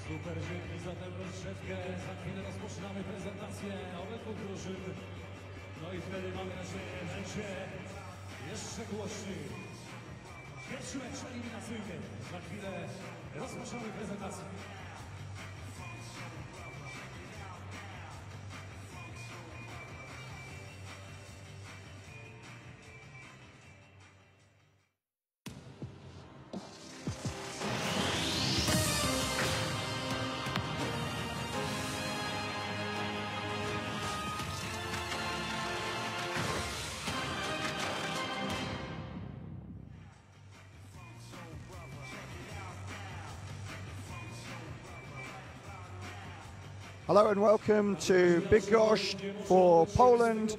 Super, dzięki za tę rozgrzewkę. Za chwilę rozpoczynamy prezentację obydwu drużyn. No i wtedy mamy nadzieję, że się jeszcze głośniej. Pierwszy mecz eliminacyjny. Za chwilę rozpoczynamy prezentację. Hello and welcome to Bydgoszcz for Poland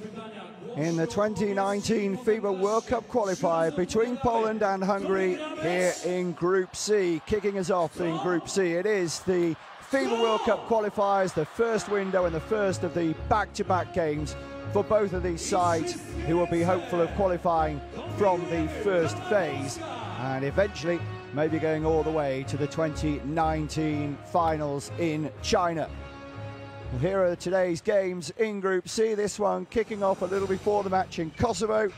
in the 2019 FIBA World Cup qualifier between Poland and Hungary here in Group C. Kicking us off in Group C, it is the FIBA World Cup qualifiers, the first window and the first of the back-to-back games for both of these sides, who will be hopeful of qualifying from the first phase and eventually maybe going all the way to the 2019 finals in China. Well, here are today's games in Group C, this one kicking off a little before the match in Kosovo,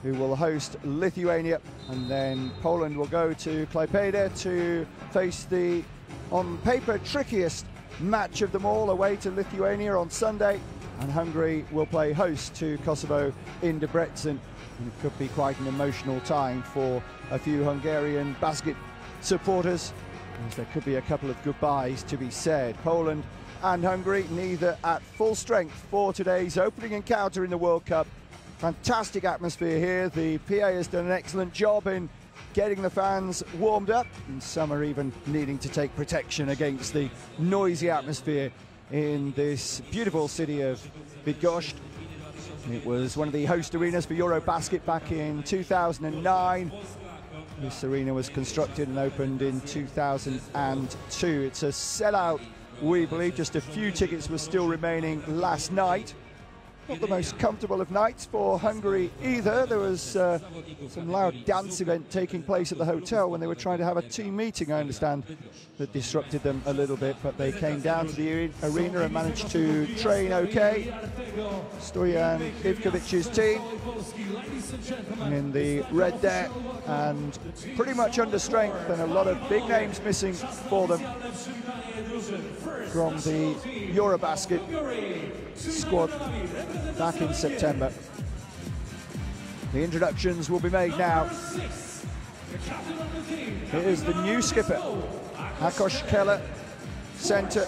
who will host Lithuania, and then Poland will go to Klaipeda to face the, on paper, trickiest match of them all, away to Lithuania on Sunday, and Hungary will play host to Kosovo in Debrecen. And it could be quite an emotional time for a few Hungarian basket supporters, as there could be a couple of goodbyes to be said. Poland and Hungary neither at full strength for today's opening encounter in the World Cup. Fantastic atmosphere here. The PA has done an excellent job in getting the fans warmed up, and some are even needing to take protection against the noisy atmosphere in this beautiful city of Bydgoszcz. It was one of the host arenas for Eurobasket back in 2009. This arena was constructed and opened in 2002. It's a sellout, we believe. Just a few tickets were still remaining last night. Not the most comfortable of nights for Hungary either. There was some loud dance event taking place at the hotel when they were trying to have a team meeting, I understand, that disrupted them a little bit, but they came down to the arena and managed to train okay. Stoyan Ivkovic's team in the red there, and pretty much under strength, and a lot of big names missing for them from the Eurobasket squad back in September. The introductions will be made now. Here's the new skipper, Ákos Keller, centre.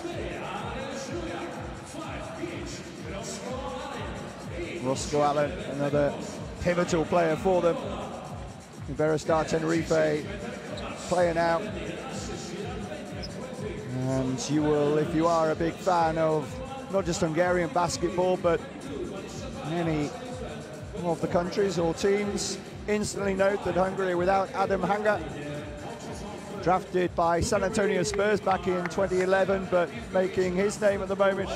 Roscoe Allen, another pivotal player for them. Iberostar Tenerife player now. And you will, if you are a big fan of not just Hungarian basketball, but many of the countries or teams, instantly note that Hungary without Adam Hanga, drafted by San Antonio Spurs back in 2011, but making his name at the moment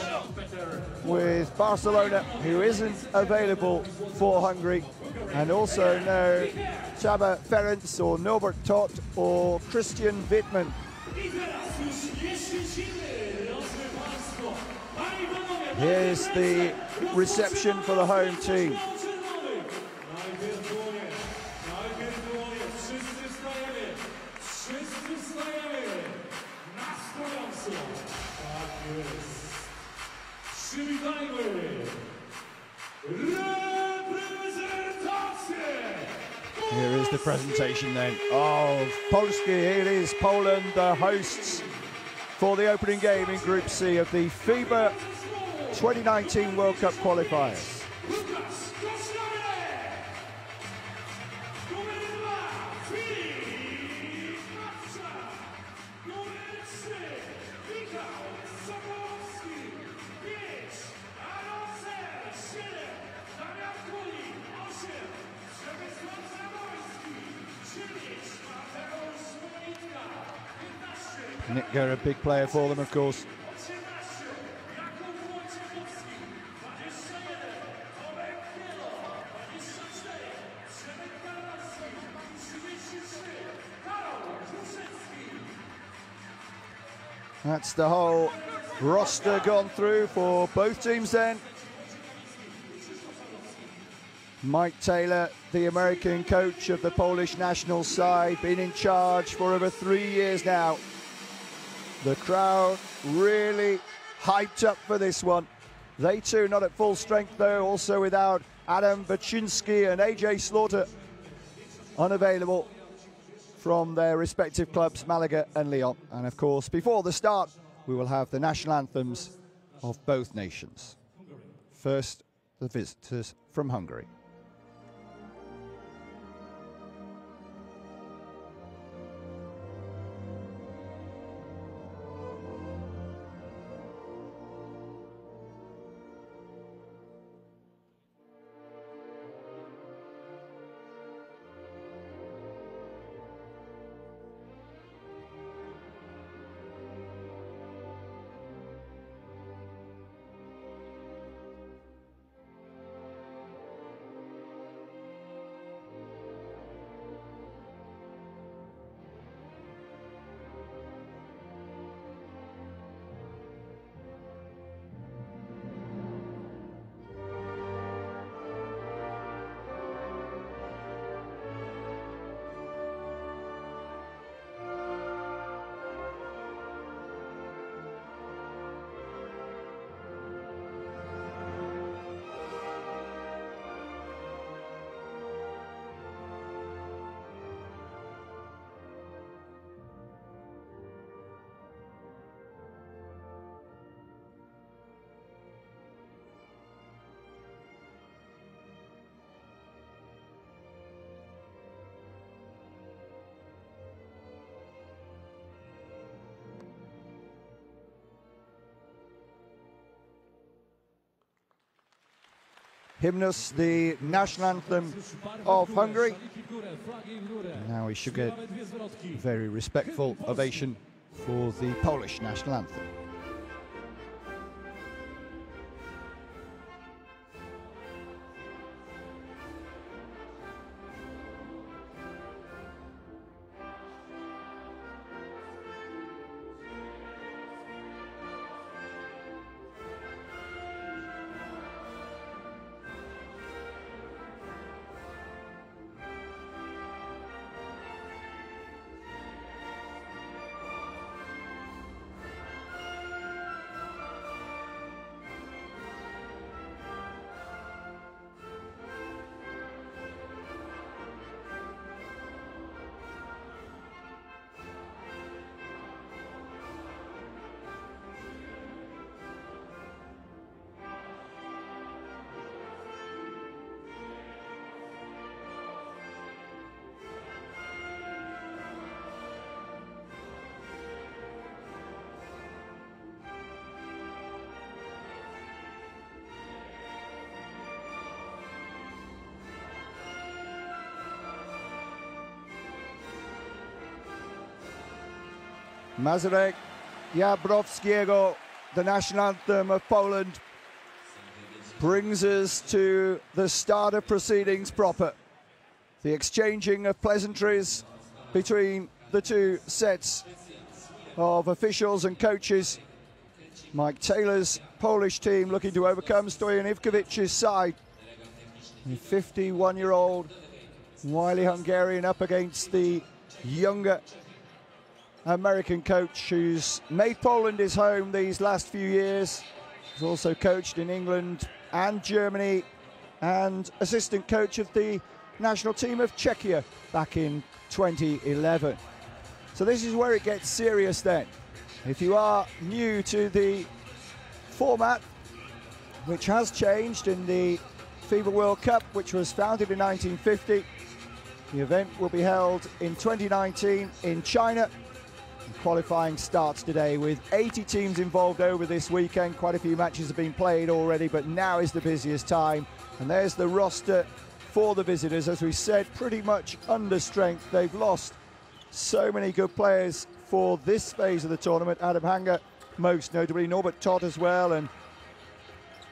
with Barcelona, who isn't available for Hungary, and also no Csaba Ferenc or Norbert Todt or Christian Wittmann. Here's the reception for the home team. Here is the presentation then of Polski. Here it is, Poland, the hosts for the opening game in Group C of the FIBA 2019 World Cup qualifiers. Nitka, a big player for them, of course. That's the whole roster gone through for both teams then. Mike Taylor, the American coach of the Polish national side, been in charge for over 3 years now. The crowd really hyped up for this one. They too not at full strength though, also without Adam Baczynski and AJ Slaughter unavailable from their respective clubs, Malaga and Lyon. And of course, before the start, we will have the national anthems of both nations. First, the visitors from Hungary. Hymnus, the national anthem of Hungary. Now we should get a very respectful ovation for the Polish national anthem. Mazurek Jabrowskiego, the national anthem of Poland, brings us to the start of proceedings proper. The exchanging of pleasantries between the two sets of officials and coaches. Mike Taylor's Polish team looking to overcome Stojan Ivkovic's side. The 51-year-old wily Hungarian up against the younger American coach who's made Poland his home these last few years. He's also coached in England and Germany and assistant coach of the national team of Czechia back in 2011. So this is where it gets serious then. If you are new to the format, which has changed in the FIBA World Cup, which was founded in 1950, the event will be held in 2019 in China. Qualifying starts today with 80 teams involved over this weekend. Quite a few matches have been played already, but now is the busiest time. And there's the roster for the visitors. As we said, pretty much under strength. They've lost so many good players for this phase of the tournament. Adam Hanga, most notably, Norbert Todt as well, and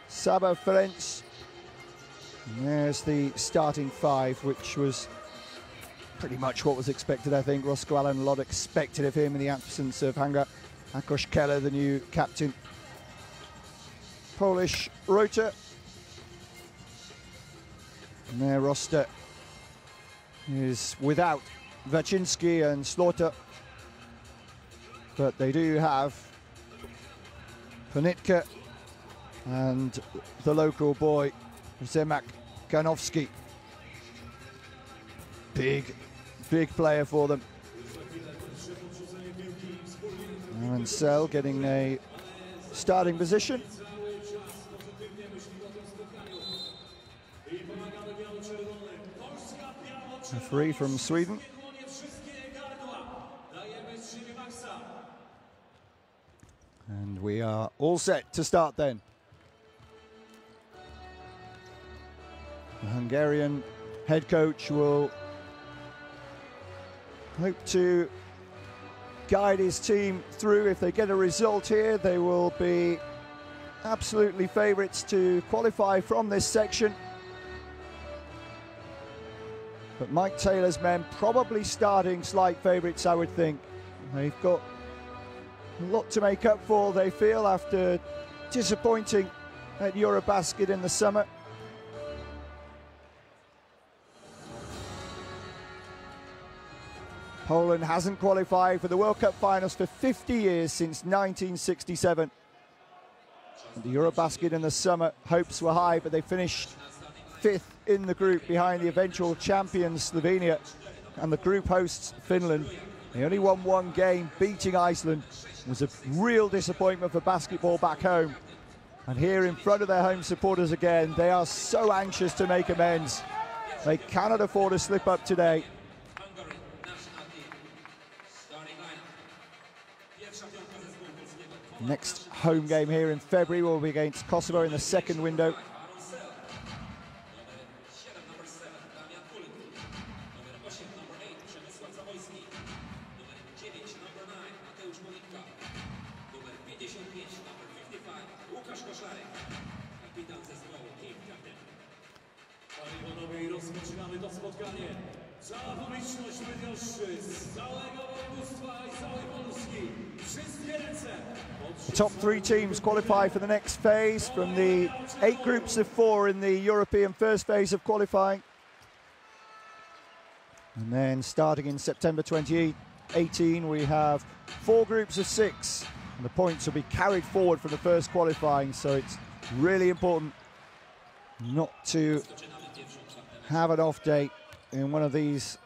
Saba Ferenc. And there's the starting five, which was pretty much what was expected, I think. Roscoe Allen, a lot expected of him in the absence of Hanga. Akos Keller, the new captain. Polish Rota. And their roster is without Waczynski and Slaughter, but they do have Panitka and the local boy Zemak Ganowski. Big player for them. And Sel getting a starting position. Referee from Sweden. And we are all set to start then. The Hungarian head coach will hope to guide his team through. If they get a result here, they will be absolutely favourites to qualify from this section. But Mike Taylor's men probably starting slight favourites, I would think. They've got a lot to make up for, they feel, after disappointing at Eurobasket in the summer. Poland hasn't qualified for the World Cup finals for 50 years, since 1967. At the Eurobasket in the summer, hopes were high, but they finished 5th in the group behind the eventual champions Slovenia and the group hosts Finland. They only won one game, beating Iceland. It was a real disappointment for basketball back home. And here in front of their home supporters again, they are so anxious to make amends. They cannot afford to slip up today. Next home game here in February will be against Kosovo in the second window. Rozpoczynamy to spotkanie. Cała publiczność Bydgoszczy, z całego województwa i całej Polski. Wszystkie ręce. The top 3 teams qualify for the next phase from the 8 groups of 4 in the European first phase of qualifying. And then starting in September 2018, we have 4 groups of 6. And the points will be carried forward from the first qualifying, so it's really important not to have an off day in one of these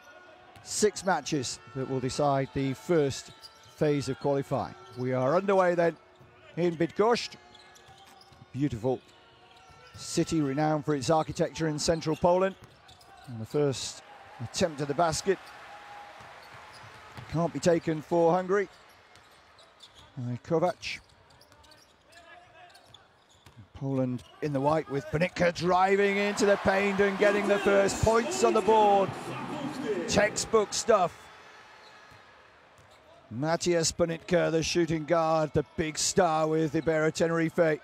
6 matches that will decide the first phase of qualifying. We are underway then in Bydgoszcz. Beautiful city renowned for its architecture in central Poland. And the first attempt at the basket can't be taken for Hungary. Kovac. Poland in the white with Panitka driving into the paint and getting the first points on the board. Textbook stuff. Matthias Panitka, the shooting guard, the big star with Iberá Tenerife.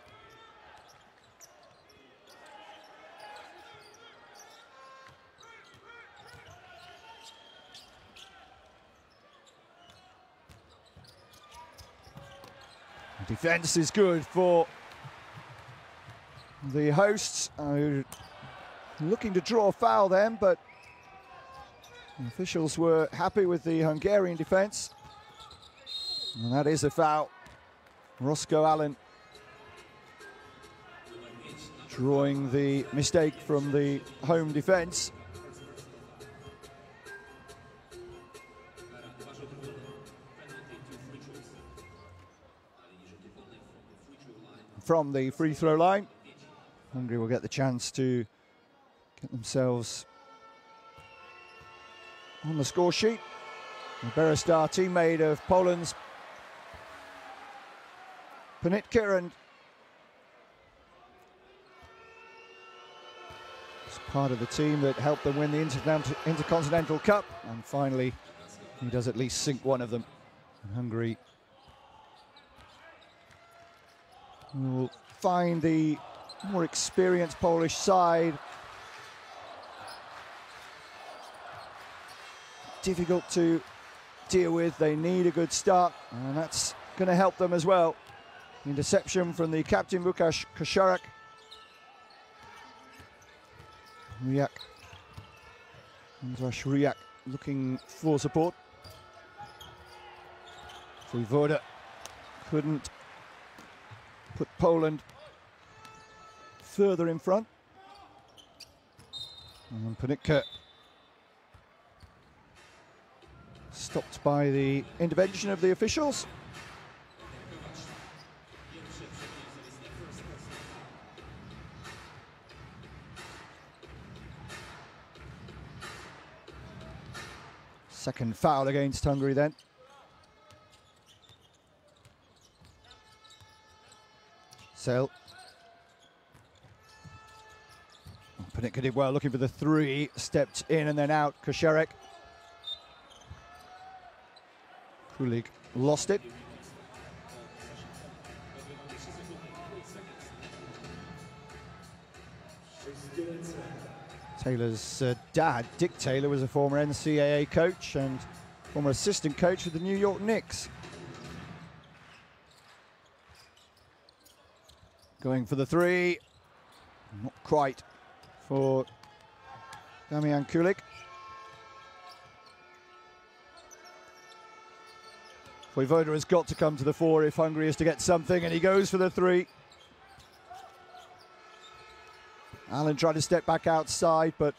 Defense is good for the hosts, looking to draw a foul then, but the officials were happy with the Hungarian defense. And that is a foul. Roscoe Allen drawing the mistake from the home defense. From the free throw line, Hungary will get the chance to get themselves on the score sheet. Berostar, teammate of Poland's Panitka, and it's part of the team that helped them win the Intercontinental Cup, and finally he does at least sink one of them. And Hungary will find the more experienced Polish side difficult to deal with. They need a good start, and that's going to help them as well. Interception from the captain, Łukasz Kaczmarek. Riak looking for support. Vojvoda couldn't put Poland further in front. And Panitka stopped by the intervention of the officials. Second foul against Hungary then. Sale. Panitka did well, looking for the three, stepped in and then out. Kaczmarek. Kulik lost it. Taylor's dad, Dick Taylor, was a former NCAA coach and former assistant coach with the New York Knicks. Going for the three, not quite for Damian Kulik. Vojvoda has got to come to the fore if Hungary is to get something, and he goes for the three. Allen tried to step back outside, but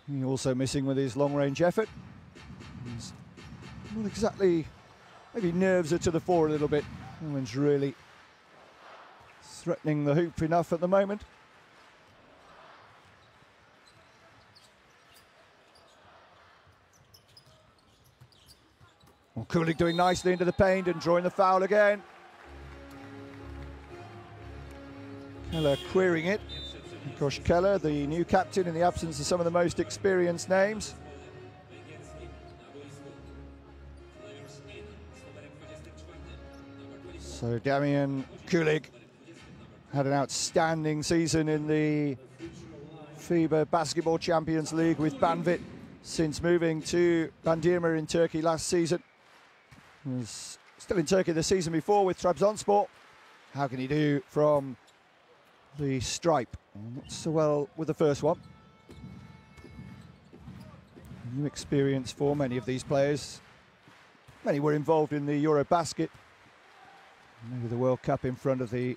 he also missing with his long-range effort. He's not exactly, maybe nerves are to the fore a little bit. No one's really threatening the hoop enough at the moment. Well, Kulik doing nicely into the paint and drawing the foul again. Keller querying it. Josh Keller, the new captain, in the absence of some of the most experienced names. So Damian Kulik had an outstanding season in the FIBA Basketball Champions League with Banvit since moving to Bandırma in Turkey last season. He was still in Turkey the season before with Trabzonspor. How can he do from the stripe? Not so well with the first one. New experience for many of these players. Many were involved in the Eurobasket. Maybe the World Cup in front of the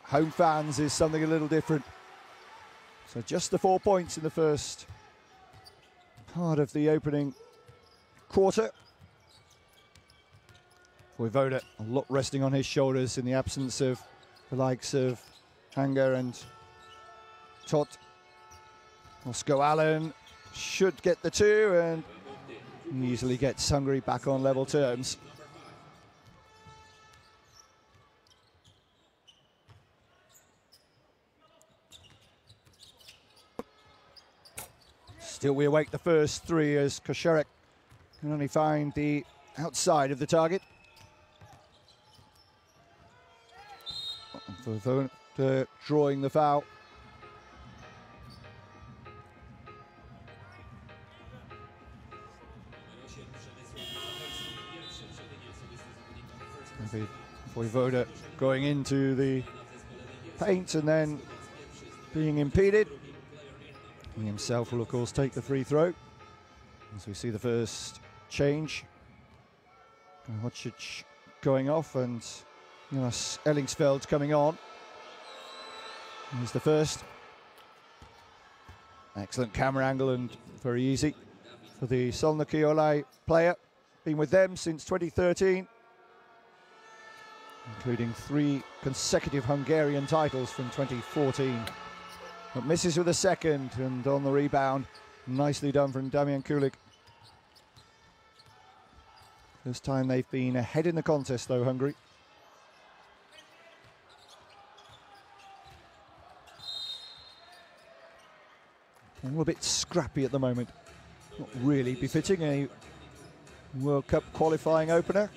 home fans is something a little different. So just the 4 points in the first part of the opening quarter. Vojvoda, a lot resting on his shoulders in the absence of the likes of Hanger and Todd. Oscar Allen should get the two and easily gets Hungary back on level terms. Still we await the first three as Kaczmarek can only find the outside of the target. Vojvoda drawing the foul. Vojvoda going into the paint and then being impeded. He himself will of course take the free throw. As we see the first change. Hocic going off and Jonas Ellingsfeld coming on. Here's the first. Excellent camera angle and very easy for the Solnoki Olay player. Been with them since 2013. Including 3 consecutive Hungarian titles from 2014. But misses with a second, and on the rebound, nicely done from Damian Kulik. First time they've been ahead in the contest though, Hungary. A little bit scrappy at the moment. Not really befitting a World Cup qualifying opener.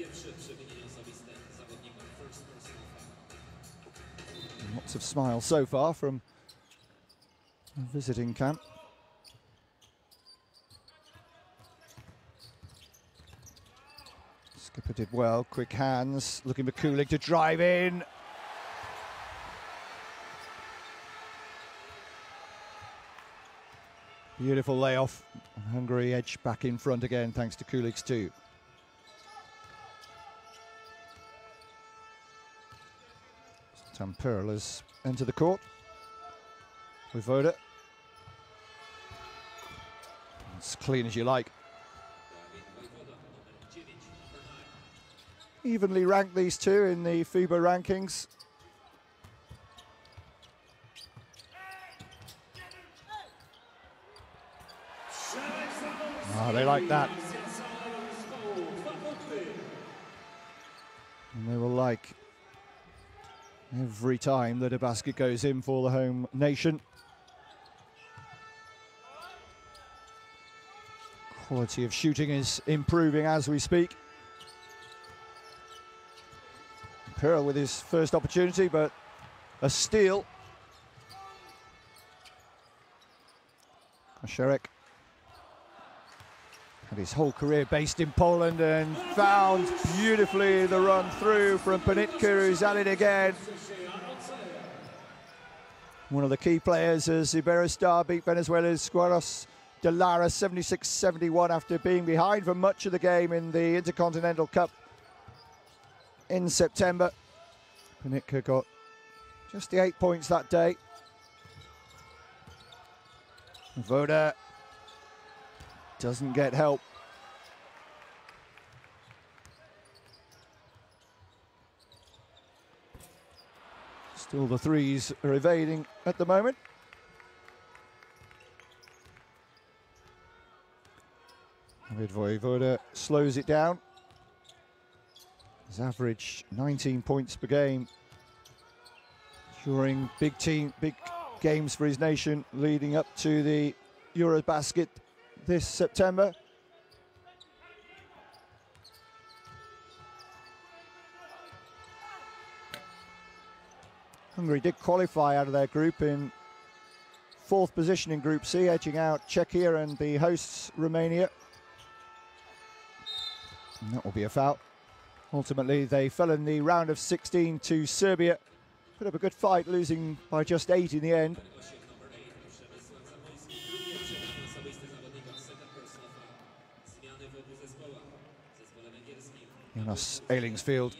Lots of smiles so far from the visiting camp. Skipper did well, quick hands, looking for Kulik to drive in. Beautiful layoff. Hungary edge back in front again, thanks to Kulik's two. Tamperl has entered the court with Voda. As clean as you like. Evenly ranked, these two, in the FIBA rankings. They like that. And they will like every time that a basket goes in for the home nation. Quality of shooting is improving as we speak. Pearl with his first opportunity, but a steal. Kosherek had his whole career based in Poland and found beautifully the run through from Panitka, who's at it again. One of the key players as Iberostar beat Venezuela's Guaros de Lara 76-71 after being behind for much of the game in the Intercontinental Cup in September. Panitka got just the 8 points that day. Voda doesn't get help. Still the threes are evading at the moment. Voda slows it down. His average 19 points per game during big games for his nation leading up to the Eurobasket this September. Hungary did qualify out of their group in 4th position in Group C, edging out Czechia and the hosts Romania. And that will be a foul. Ultimately, they fell in the round of 16 to Serbia. Put up a good fight, losing by just 8 in the end. Jonas Eilingsfield.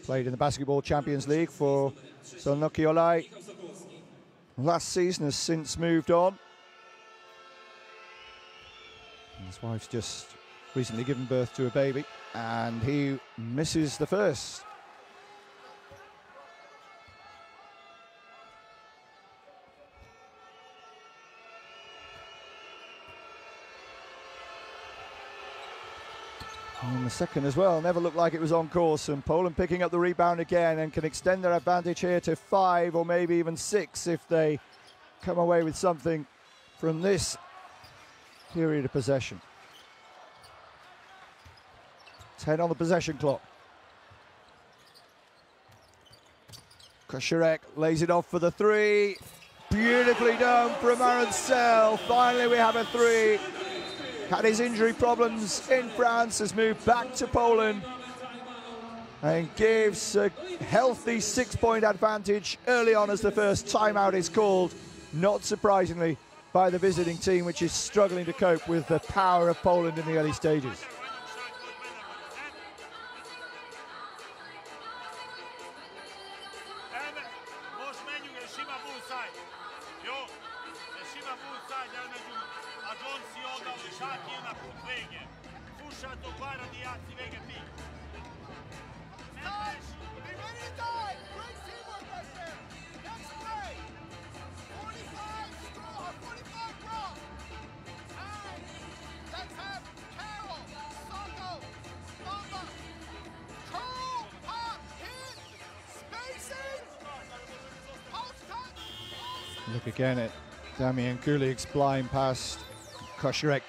Played in the Basketball Champions League for Solnoki Olaj last season, has since moved on. His wife's just recently given birth to a baby, and he misses the first. And the second as well, never looked like it was on course, and Poland picking up the rebound again and can extend their advantage here to 5 or maybe even 6 if they come away with something from this period of possession. 10 on the possession clock. Kosherek lays it off for the 3. Beautifully done from Arancel. Finally we have a 3. Had his injury problems in France, has moved back to Poland and gives a healthy 6-point advantage early on as the first timeout is called, not surprisingly, by the visiting team, which is struggling to cope with the power of Poland in the early stages. Look again at Damian Kulik's blind pass. Kosherek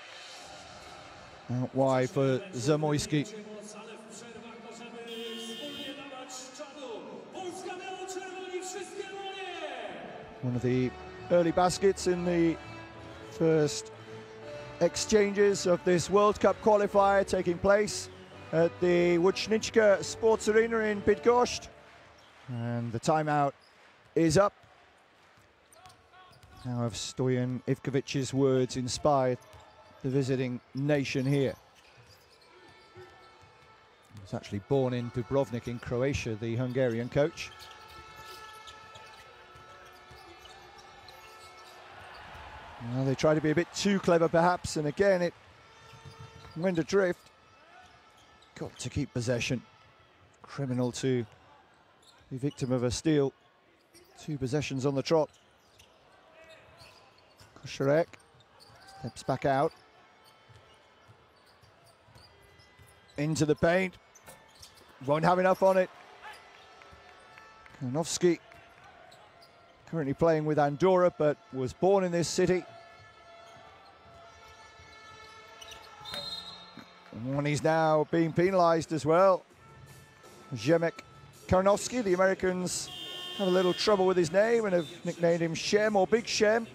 out wide for Zamoyski. One of the early baskets in the first exchanges of this World Cup qualifier taking place at the Łuczniczka Sports Arena in Bydgoszcz. And the timeout is up. How have Stojan Ivkovic's words inspired the visiting nation here? He was actually born in Dubrovnik in Croatia, the Hungarian coach. Well, they try to be a bit too clever perhaps, and again it went adrift. Got to keep possession. Criminal to be victim of a steal. 2 possessions on the trot. Koszarek steps back out. Into the paint. Won't have enough on it. Karnowski, currently playing with Andorra, but was born in this city. And he's now being penalised as well. Ziemek Karnowski, the Americans have a little trouble with his name and have nicknamed him Shem or Big Shem.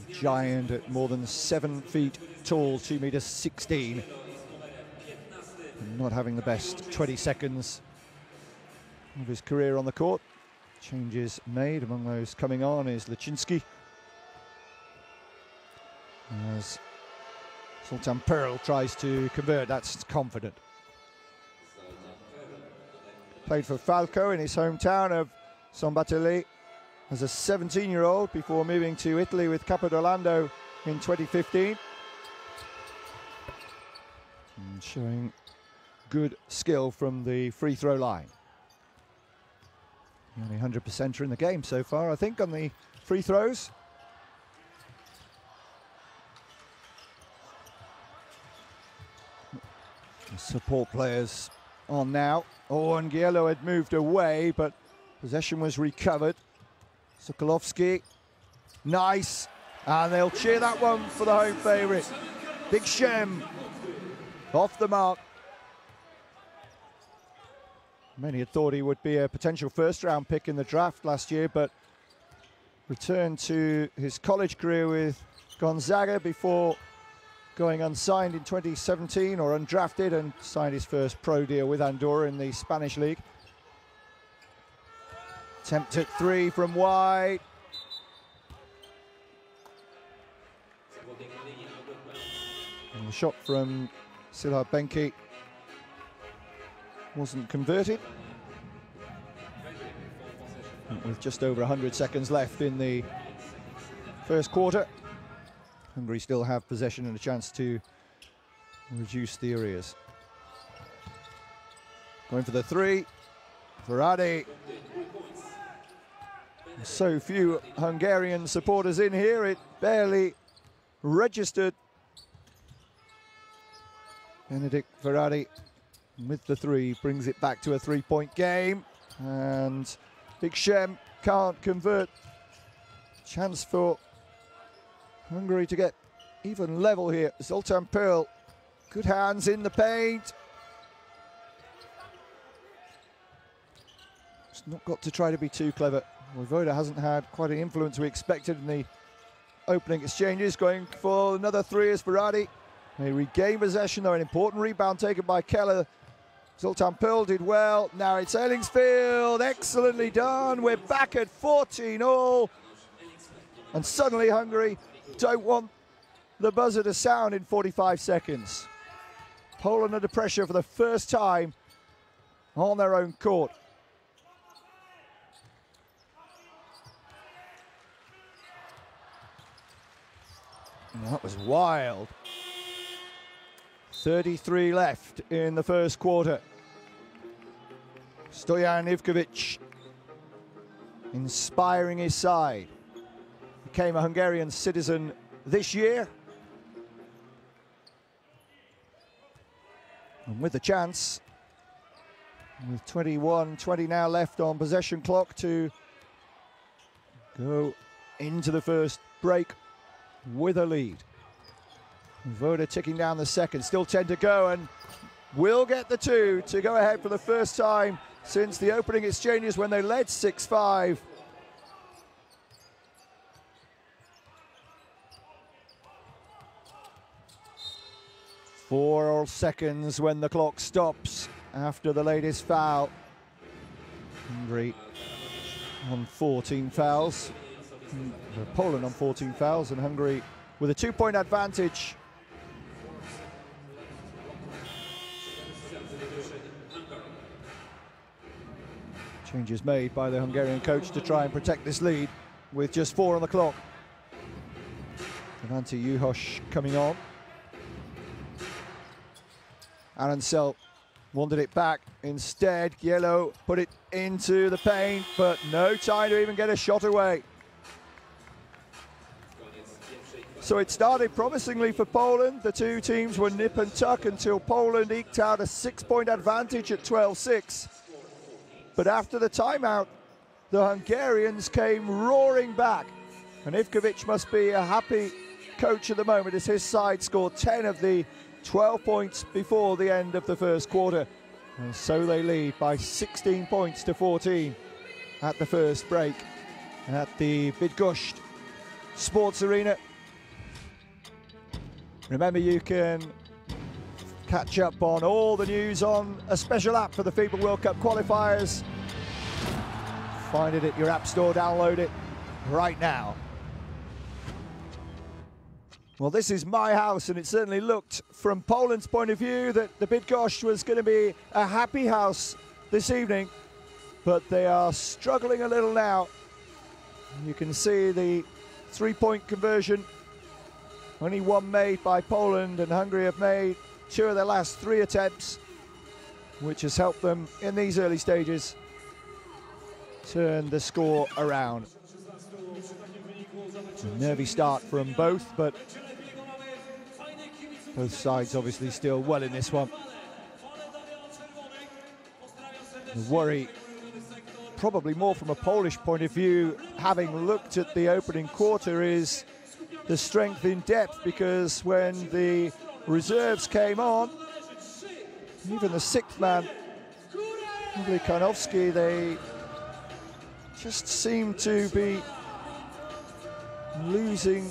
Giant at more than 7 feet tall, 2 meters 16. And not having the best 20 seconds of his career on the court. Changes made. Among those coming on is Laczynski. As Sultan Pearl tries to convert, that's confident. Played for Falco in his hometown of Sombateli as a 17-year-old before moving to Italy with Capodolando in 2015. And showing good skill from the free throw line. The only 100%er in the game so far, I think, on the free throws. The support players on now. Oh, and Giello had moved away, but possession was recovered. Sokolovsky, nice, and they'll cheer that one for the home favourite. Big Shem, off the mark. Many had thought he would be a potential first-round pick in the draft last year, but returned to his college career with Gonzaga before going unsigned in 2017, or undrafted, and signed his first pro deal with Andorra in the Spanish league. Attempt at 3 from wide. And the shot from Silha Benki wasn't converted. With just over 100 seconds left in the first quarter, Hungary still have possession and a chance to reduce the arrears. Going for the 3, Varadi. So few Hungarian supporters in here, it barely registered. Benedikt Varadi with the 3 brings it back to a 3-point game, and Big Shem can't convert. Chance for Hungary to get even level here. Zoltan Pearl, good hands in the paint. It's not got to try to be too clever. Vojvoda hasn't had quite an influence we expected in the opening exchanges. Going for another 3 is Varadi. They regain possession, though. An important rebound taken by Keller. Zoltan Pearl did well. Now it's Ellingsfield. Excellently done. We're back at 14 all. And suddenly Hungary don't want the buzzer to sound in 45 seconds. Poland under pressure for the first time on their own court. And that was wild. 33 left in the first quarter. Stojan Ivkovic inspiring his side. Became a Hungarian citizen this year. And with the chance, with 21-20 now left on possession clock, to go into the first break with a lead. Voda ticking down the second, still 10 to go, and will get the 2 to go ahead for the first time since the opening exchanges when they led 6-5. 4 seconds when the clock stops after the latest foul. Hungary on 14 fouls. Poland on 14 fouls, and Hungary with a 2-point advantage. Changes made by the Hungarian coach to try and protect this lead with just 4 on the clock. Levante Juhas coming on. Aaron Selt wanted it back. Instead, Gielo put it into the paint, but no time to even get a shot away. So it started promisingly for Poland. The two teams were nip and tuck until Poland eked out a 6-point advantage at 12-6. But after the timeout, the Hungarians came roaring back. And Ivkovic must be a happy coach at the moment as his side scored 10 of the 12 points before the end of the first quarter. And so they lead by 16 points to 14 at the first break at the Bydgoszcz Sports Arena. Remember, you can catch up on all the news on a special app for the FIBA World Cup qualifiers. Find it at your app store, download it right now. Well, this is my house, and it certainly looked, from Poland's point of view, that the Bydgoszcz was going to be a happy house this evening, but they are struggling a little now. You can see the 3-point conversion. Only one made by Poland, and Hungary have made 2 of their last 3 attempts, which has helped them in these early stages turn the score around. A nervy start from both, but both sides obviously still well in this one. The worry, probably more from a Polish point of view, having looked at the opening quarter, is the strength in depth, because when the reserves came on, even the 6th man, Kanowski, they just seemed to be losing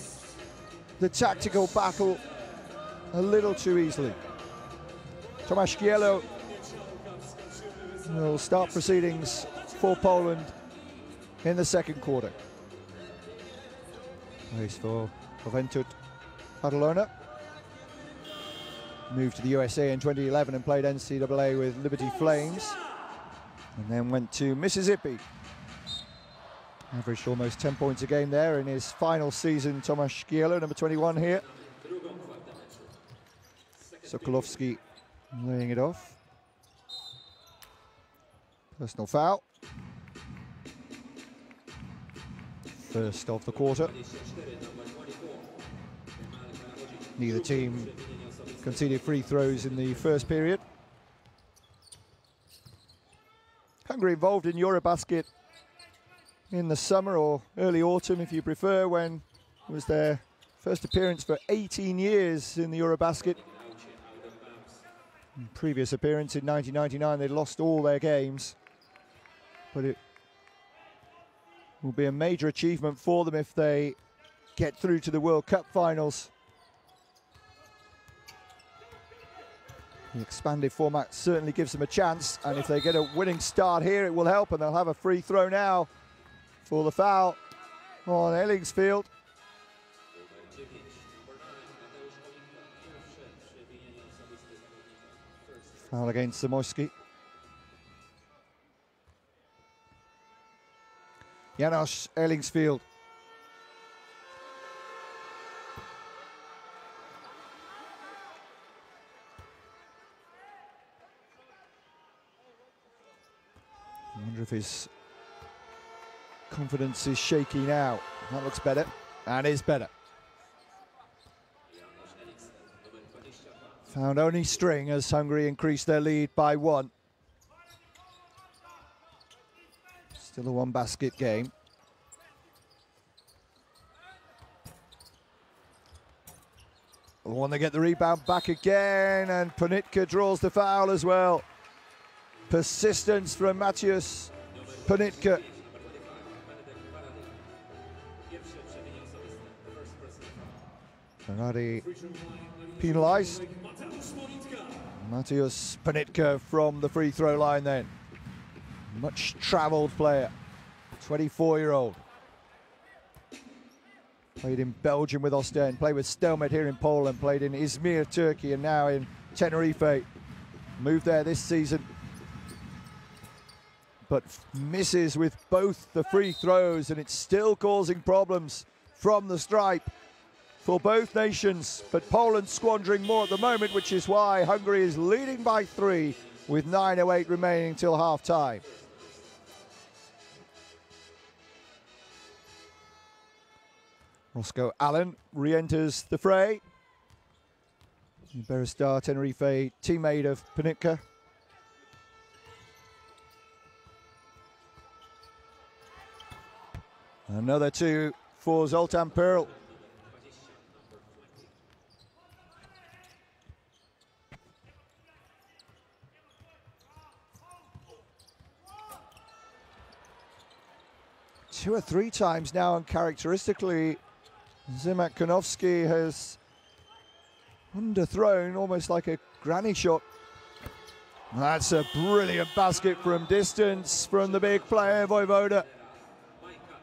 the tactical battle a little too easily. Tomasz Gielo will start proceedings for Poland in the second quarter. Plays for Juventud Badalona. Moved to the USA in 2011 and played NCAA with Liberty Flames, and then went to Mississippi. Averaged almost 10 points a game there in his final season. Tomasz Gielo, number 21 here. Sokolowski laying it off. Personal foul. First of the quarter. Neither team conceded free throws in the first period. Hungary involved in Eurobasket in the summer, or early autumn if you prefer, when it was their first appearance for 18 years in the Eurobasket. In previous appearance in 1999, they lost all their games, but it will be a major achievement for them if they get through to the World Cup finals. The expanded format certainly gives them a chance, and if they get a winning start here, it will help, and they'll have a free throw now for the foul on Ellingsfield. Foul against Zamoyski. Janos Ellingsfield. I wonder if his confidence is shaky now. That looks better, and is better. Found only string as Hungary increased their lead by 1. Still a 1-basket game. Want to get the rebound back again, and Ponitka draws the foul as well. Persistence from Maciusz Ponitka. Ferrari penalised. Mateusz Panitka from the free throw line then. Much travelled player, 24-year-old. Played in Belgium with Ostend, played with Stelmet here in Poland, played in Izmir, Turkey, and now in Tenerife. Moved there this season, but misses with both the free throws, and it's still causing problems from the stripe for both nations. But Poland squandering more at the moment, which is why Hungary is leading by 3 with 9:08 remaining till half-time. Roscoe Allen re-enters the fray. Berestar Tenerife, teammate of Panitka. Another 2 for Zoltan Pearl. Two or three times now, and characteristically, Zdeněk Konofsky has underthrown almost like a granny shot. That's a brilliant basket from distance from the big player, Vojvoda.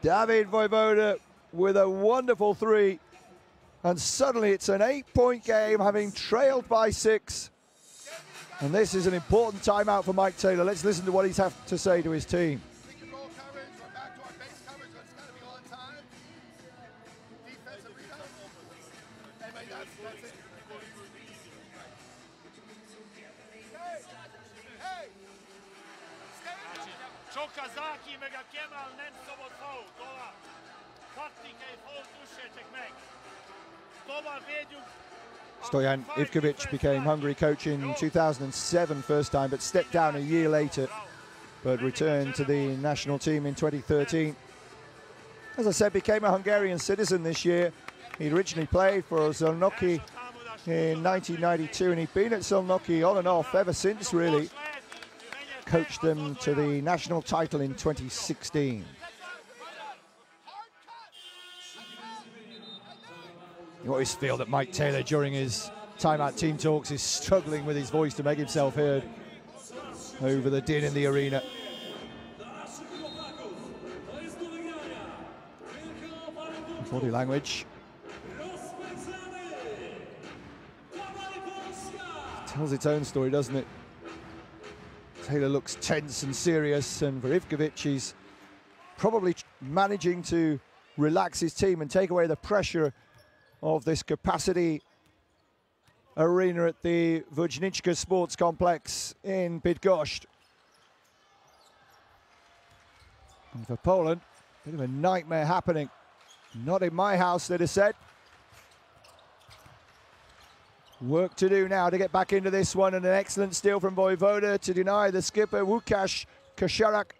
David Vojvoda with a wonderful 3. And suddenly it's an 8-point game, having trailed by 6. And this is an important timeout for Mike Taylor. Let's listen to what he's had to say to his team. Stojan Ivkovic became Hungary coach in 2007 first time, but stepped down a year later, but returned to the national team in 2013. As I said, became a Hungarian citizen this year. He originally played for Szolnoki in 1992, and he'd been at Szolnoki on and off ever since, really. Coached them to the national title in 2016. You always feel that Mike Taylor, during his timeout team talks, is struggling with his voice to make himself heard over the din in the arena. Body language tells its own story, doesn't it? Taylor looks tense and serious, and for Ivkovic, he's probably managing to relax his team and take away the pressure of this capacity arena at the Wojnicka Sports Complex in Bydgoszcz. And for Poland, a bit of a nightmare happening. Not in my house, they'd have said. Work to do now to get back into this one, and an excellent steal from Vojvoda to deny the skipper, Łukasz Kaczmarek.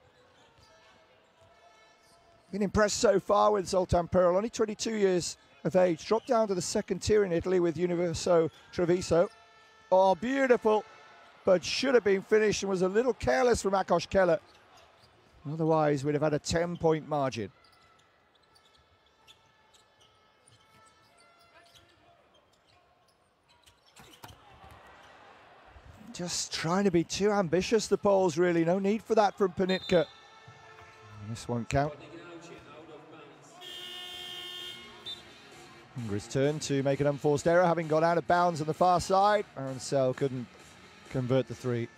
Been impressed so far with Zoltan Pearl, only 22 years of age, dropped down to the second tier in Italy with Universo Treviso. Oh, beautiful, but should have been finished, and was a little careless from Ákos Keller. Otherwise, we'd have had a 10-point margin. Just trying to be too ambitious, the Poles, really. No need for that from Panitka. And this won't count. Hungary's turn to make an unforced error, having gone out of bounds on the far side. Arancel couldn't convert the 3.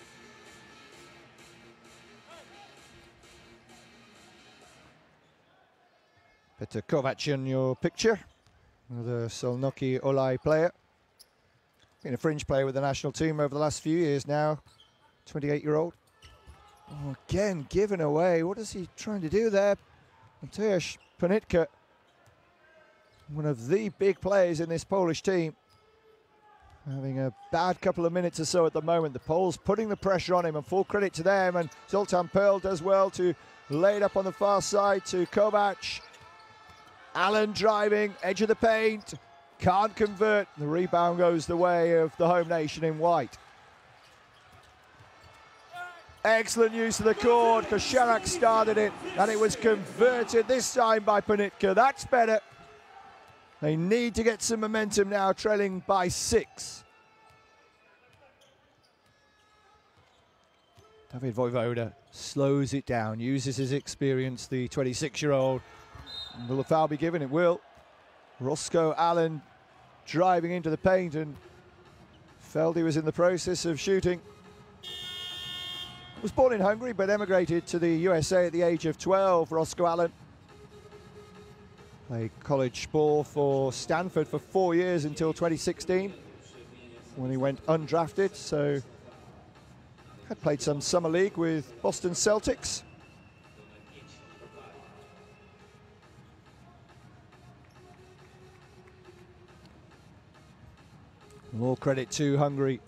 Petr Kovac in your picture, another Szolnoki Olaj player. Been a fringe player with the national team over the last few years now, 28-year-old. Oh, again, given away. What is he trying to do there? Mateusz Panitka, one of the big players in this Polish team, having a bad couple of minutes or so at the moment. The Poles putting the pressure on him, and full credit to them. And Zoltan Pearl does well to lay it up on the far side to Kovac. Allen driving, edge of the paint, can't convert. The rebound goes the way of the home nation in white. Excellent use of the court. Kaczmarek started it, and it was converted this time by Panitka. That's better. They need to get some momentum now, trailing by 6. David Vojvoda slows it down, uses his experience, the 26-year-old. Will the foul be given? It will. Roscoe Allen driving into the paint, and Feldy was in the process of shooting. Was born in Hungary but emigrated to the USA at the age of 12, Roscoe Allen. Played college ball for Stanford for 4 years until 2016 when he went undrafted, so had played some summer league with Boston Celtics. More credit to Hungary.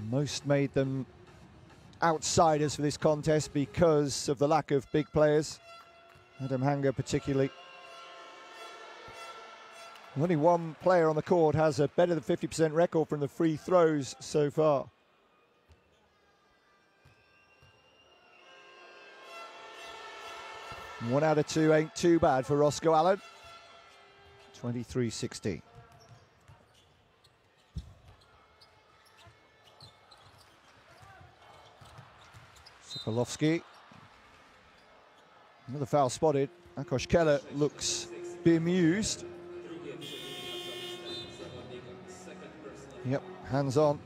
Most made them outsiders for this contest because of the lack of big players. Adam Hanger particularly. Only one player on the court has a better than 50% record from the free throws so far. One out of 2 ain't too bad for Roscoe Allen. 23-16. Sokolovsky. Another foul spotted. Akos Keller looks bemused. Yep, hands on.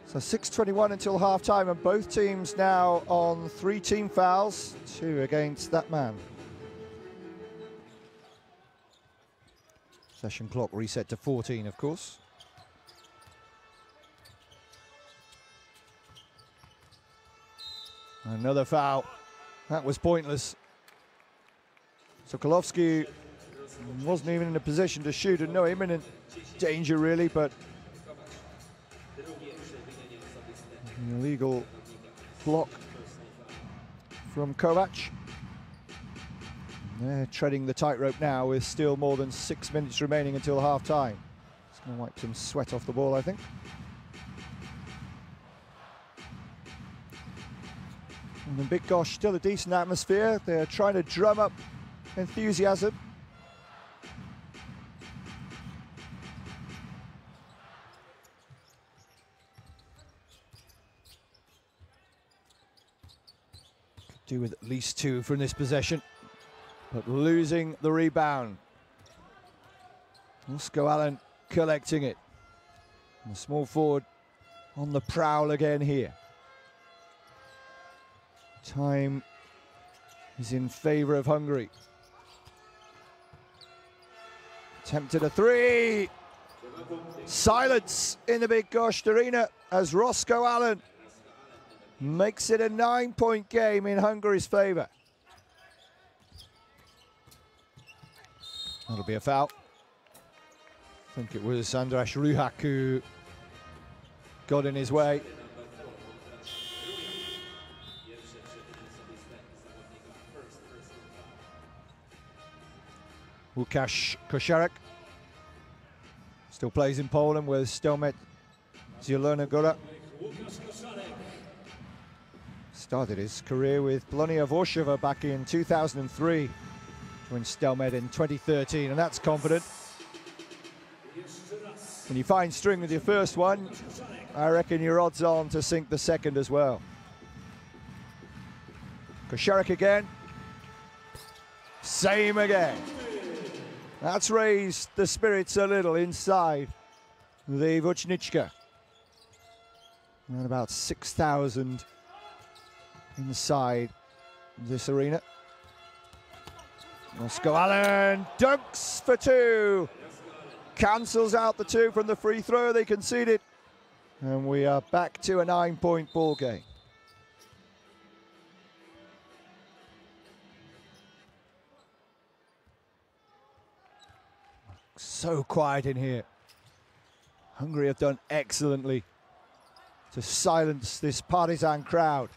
So 6:21 until half-time, and both teams now on 3 team fouls, 2 against that man. Session clock reset to 14, of course. Another foul. That was pointless. Sokolovsky wasn't even in a position to shoot, and no imminent danger really, but an illegal block from Kovac. They're treading the tightrope now with still more than 6 minutes remaining until half-time. It's going to wipe some sweat off the ball, I think. And in Big Gosh, still a decent atmosphere. They're trying to drum up enthusiasm. Could do with at least 2 from this possession, but losing the rebound. Roscoe Allen collecting it. And the small forward on the prowl again here. Time is in favour of Hungary. Attempted a 3. Silence in the Big Gosh Arena as Roscoe Allen makes it a 9-point game in Hungary's favour. That'll be a foul. I think it was András Ruhák who got in his way. Łukasz Koszarek still plays in Poland with Stelmet Zielona-Góra. Started his career with Polonia Warszawa back in 2003. Joined Stelmet in 2013, and that's confident. When you find string with your first one, I reckon you're odds on to sink the second as well. Koszarek again. Same again. That's raised the spirits a little inside the Vučnička. Around about 6,000 inside this arena. Roscoe Allen dunks for 2. Cancels out the 2 from the free throw they conceded. And we are back to a 9-point ball game. So quiet in here. Hungary have done excellently to silence this partisan crowd.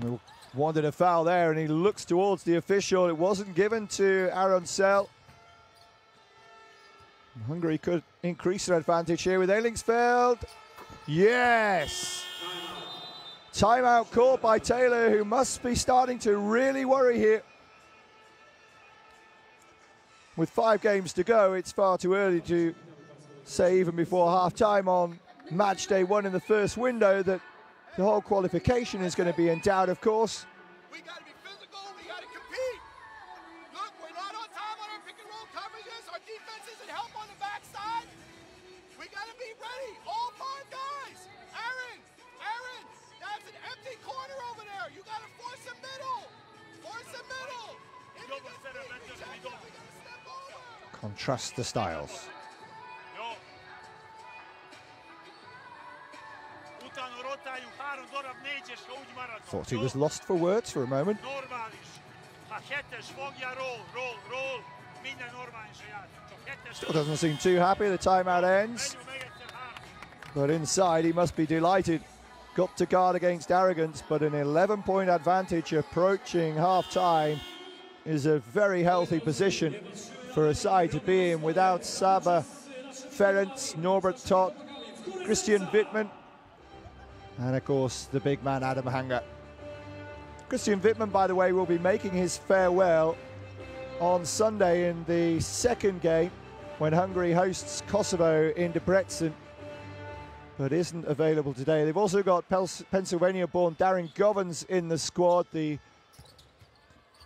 We wanted a foul there, and he looks towards the official. It wasn't given to Aaron Sell. Hungary could increase their advantage here with Eilingsfeld. Yes! Timeout called by Taylor, who must be starting to really worry here. With 5 games to go, it's far too early to say, even before half-time on match day 1 in the first window, that the whole qualification is going to be in doubt, of course. We got to be physical, we got to compete. Look, we're not on time on our pick and roll coverages. Our defense isn't help on the backside. We got to be ready, all 5 guys. Aaron, that's an empty corner over there. You got to force a middle. Force a middle. If you get beat, we got to step over. Contrast the styles. Thought he was lost for words for a moment. Still doesn't seem too happy. The timeout ends. But inside, he must be delighted. Got to guard against arrogance, but an 11-point advantage approaching half-time is a very healthy position for a side to be in without Saba, Ferenc, Norbert Todt, Christian Wittmann, and of course the big man Adam Hanger. Christian Wittmann, by the way, will be making his farewell on Sunday in the second game when Hungary hosts Kosovo in Debrecen, but isn't available today. They've also got Pennsylvania-born Darren Govans in the squad, the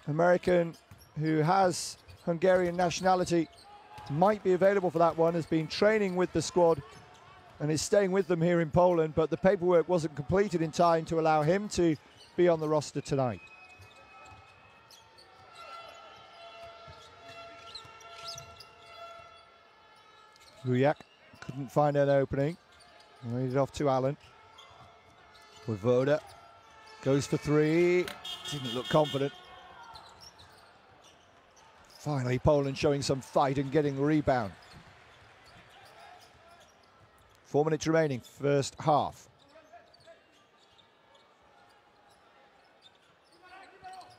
American who has Hungarian nationality. Might be available for that one, has been training with the squad and is staying with them here in Poland, but the paperwork wasn't completed in time to allow him to be on the roster tonight. Rujak couldn't find an opening. Laid it off to Allen. Voda goes for 3. Didn't look confident. Finally, Poland showing some fight and getting the rebound. 4 minutes remaining, first half.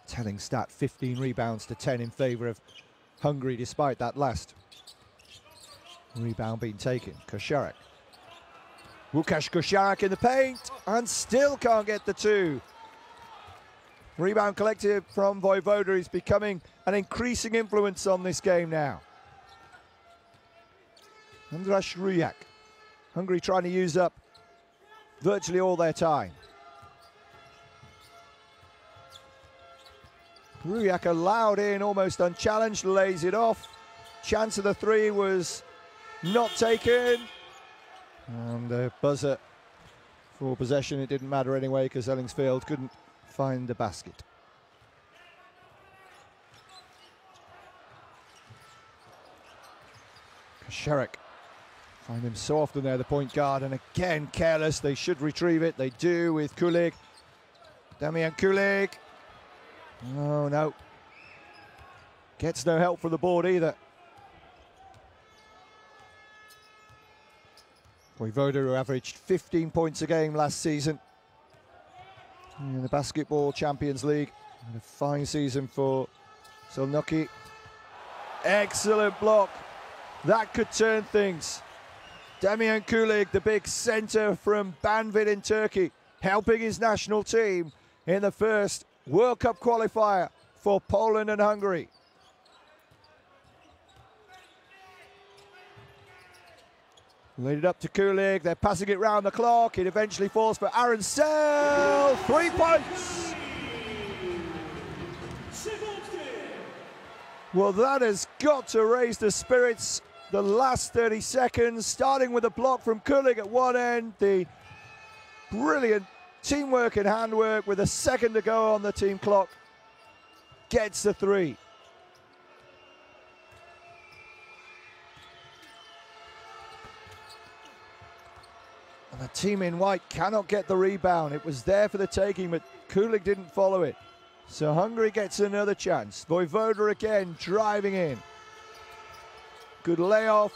Telling stat, 15 rebounds to 10 in favour of Hungary, despite that last rebound being taken. Kosharek. Łukasz Kosharek in the paint, and still can't get the 2. Rebound collected from Vojvoda is becoming an increasing influence on this game now. Andras Rujak. Hungary trying to use up virtually all their time. Rujak allowed in almost unchallenged, lays it off. Chance of the 3 was not taken. And the buzzer for possession, it didn't matter anyway because Ellingsfield couldn't find the basket. Kosharek. Find him so often there, the point guard, and again careless. They should retrieve it. They do with Kulig. Damian Kulig. Oh no. Gets no help from the board either. Vojvoda, who averaged 15 points a game last season in the Basketball Champions League. And a fine season for Solnoki. Excellent block. That could turn things. Damian Kulig, the big centre from Banvit in Turkey, helping his national team in the first World Cup qualifier for Poland and Hungary. Laid it up to Kulig, they're passing it round the clock. It eventually falls for Aaron Sell. 3 points. Well, that has got to raise the spirits. The last 30 seconds, starting with a block from Kulig at one end. The brilliant teamwork and handwork with a second to go on the team clock. Gets the 3. And the team in white cannot get the rebound. It was there for the taking, but Kulig didn't follow it. So Hungary gets another chance. Vojvoda again driving in. Good layoff.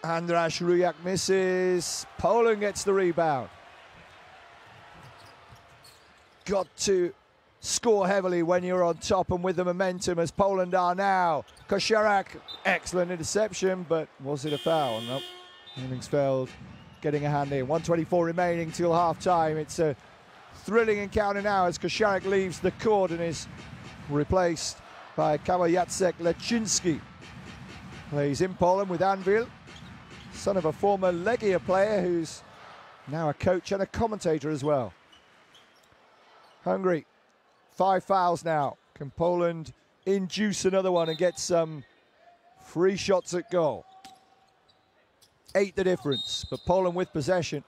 Andras Rujak misses. Poland gets the rebound. Got to score heavily when you're on top and with the momentum as Poland are now. Kosharek, excellent interception, but was it a foul? Nope. Ellingsfeld getting a hand in. 1:24 remaining till half-time. It's a thrilling encounter now as Koszarek leaves the court and is replaced by Jacek Leszczyński. Plays in Poland with Anwil, son of a former Legia player who's now a coach and a commentator as well. Hungary, 5 fouls now. Can Poland induce another one and get some free shots at goal? 8 the difference, but Poland with possession.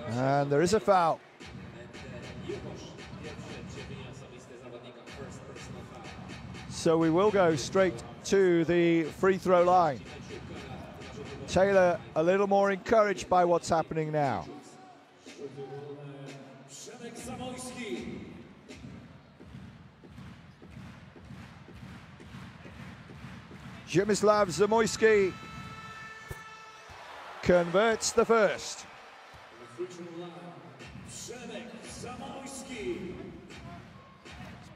And there is a foul. So we will go straight to the free throw line. Taylor a little more encouraged by what's happening now. Przemysław Zamoyski converts the first. He's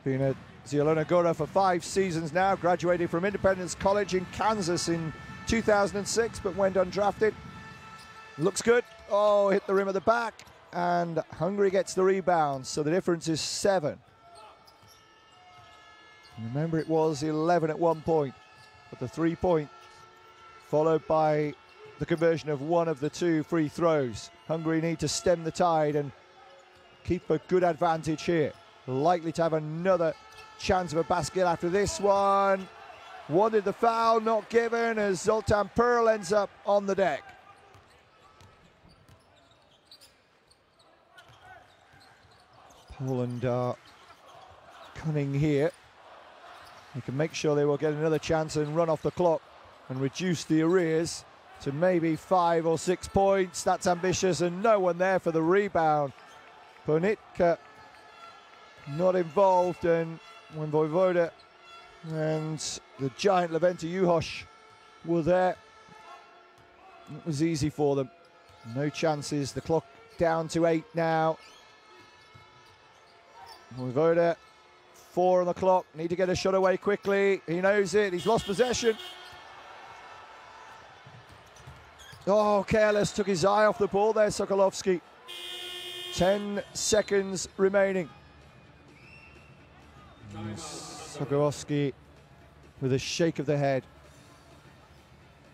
been at Zielona Góra for 5 seasons now, graduated from Independence College in Kansas in 2006, but went undrafted. Looks good. Oh, hit the rim of the back, and Hungary gets the rebound, so the difference is 7. Remember, it was 11 at one point, but the 3-point followed by the conversion of one of the 2 free throws. Hungary need to stem the tide and keep a good advantage here. Likely to have another chance of a basket after this one. Wanted the foul, not given, as Zoltan Pearl ends up on the deck. Poland are cunning here. They can make sure they will get another chance and run off the clock and reduce the arrears to maybe 5 or 6 points. That's ambitious, and no one there for the rebound. Ponitka not involved, and when Vojvoda and the giant Leventa Juhoš were there, it was easy for them. No chances. The clock down to 8 now. Vojvoda, 4 on the clock. Need to get a shot away quickly. He knows it. He's lost possession. Oh, careless. Took his eye off the ball there, Sokolovski. 10 seconds remaining. Sokolovski with a shake of the head.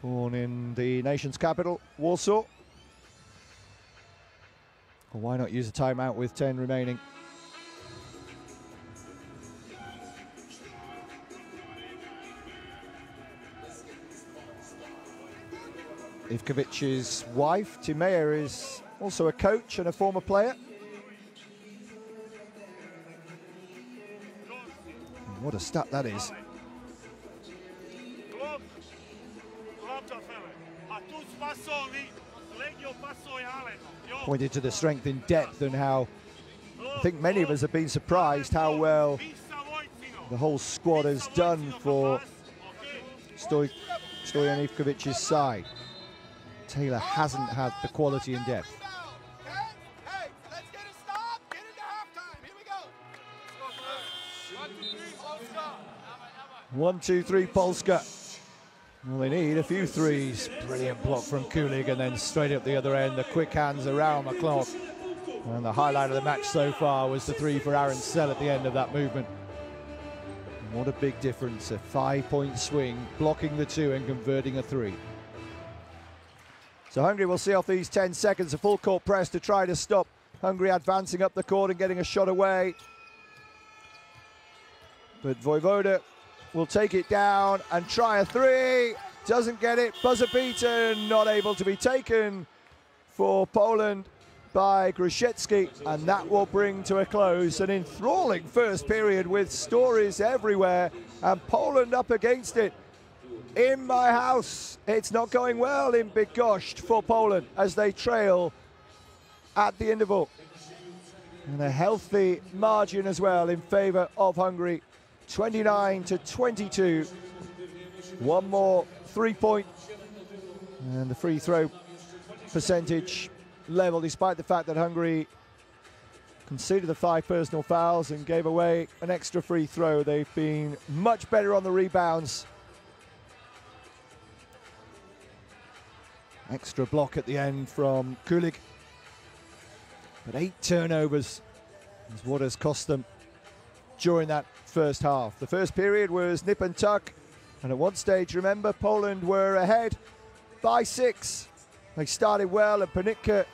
Born in the nation's capital, Warsaw. Well, why not use a timeout with 10 remaining? Ivkovic's wife, Timea, is also a coach and a former player. What a stat that is. Pointed to the strength in depth and how I think many of us have been surprised how well the whole squad has done for Stoyan Ivkovic's side. Taylor hasn't had the quality and depth. Hey, let's get a stop. Get into halftime. Here we go. 1, 2, 3, Polska. Well, they need a few threes. Brilliant block from Kulig, and then straight up the other end, the quick hands around the clock. And the highlight of the match so far was the 3 for Aaron Sell at the end of that movement. What a big difference, a 5-point swing, blocking the 2 and converting a 3. So Hungary will see off these 10 seconds, a full court press to try to stop Hungary advancing up the court and getting a shot away. But Vojvoda will take it down and try a 3. Doesn't get it, buzzer beaten, not able to be taken for Poland by Gruszecki, and that will bring to a close an enthralling first period with stories everywhere, and Poland up against it. In my house, it's not going well in Bydgoszcz for Poland as they trail at the interval. And a healthy margin as well in favour of Hungary, 29-22. One more 3-point, and the free throw percentage level, despite the fact that Hungary conceded the 5 personal fouls and gave away an extra free throw. They've been much better on the rebounds. Extra block at the end from Kulig. But 8 turnovers is what has cost them during that first half. The first period was nip and tuck, and at one stage, remember, Poland were ahead by 6. They started well, and Panitka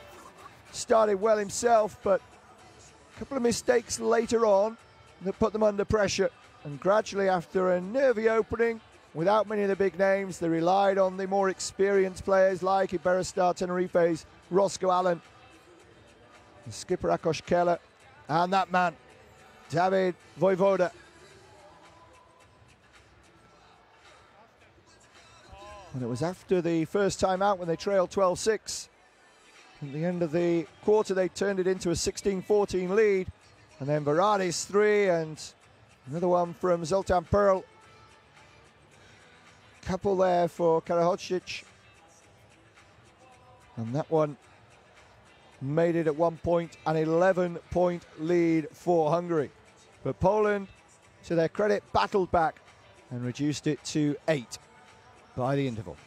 started well himself, but a couple of mistakes later on that put them under pressure. And gradually, after a nervy opening, without many of the big names, they relied on the more experienced players like Iberostar Tenerife's Roscoe Allen, skipper Akos Keller, and that man, David Vojvoda. And it was after the first time out when they trailed 12-6. At the end of the quarter, they turned it into a 16-14 lead. And then Varadis 3 and another one from Zoltan Pearl. Couple there for Karahodžić. And that one made it at one point an 11-point lead for Hungary. But Poland, to their credit, battled back and reduced it to 8 by the interval.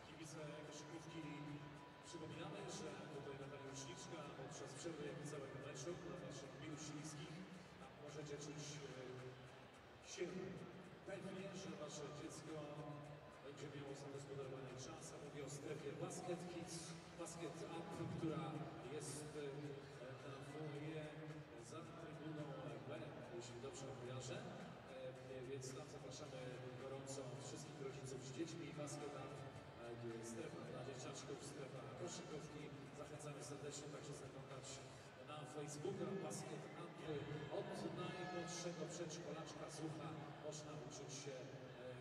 Kibice koszykówki, przypominamy, że tutaj Natalia Łuczniczka podczas przerwy całego meczu dla naszych miłośnickich możecie czuć się pewnie, że wasze dziecko będzie miało zagospodarowany czas, a mówię o strefie Basket Kids, Basket Up, która jest na foyer za trybuną B, jeśli dobrze kojarzę. Więc tam zapraszamy gorąco wszystkich rodziców z dziećmi. Basket Up, strefa dla dzieciaczków, strefa koszykówki. Zachęcamy serdecznie także zaglądać na Facebooka. Basket Up od najmłodszego przedszkolaczka słucha. Można uczyć się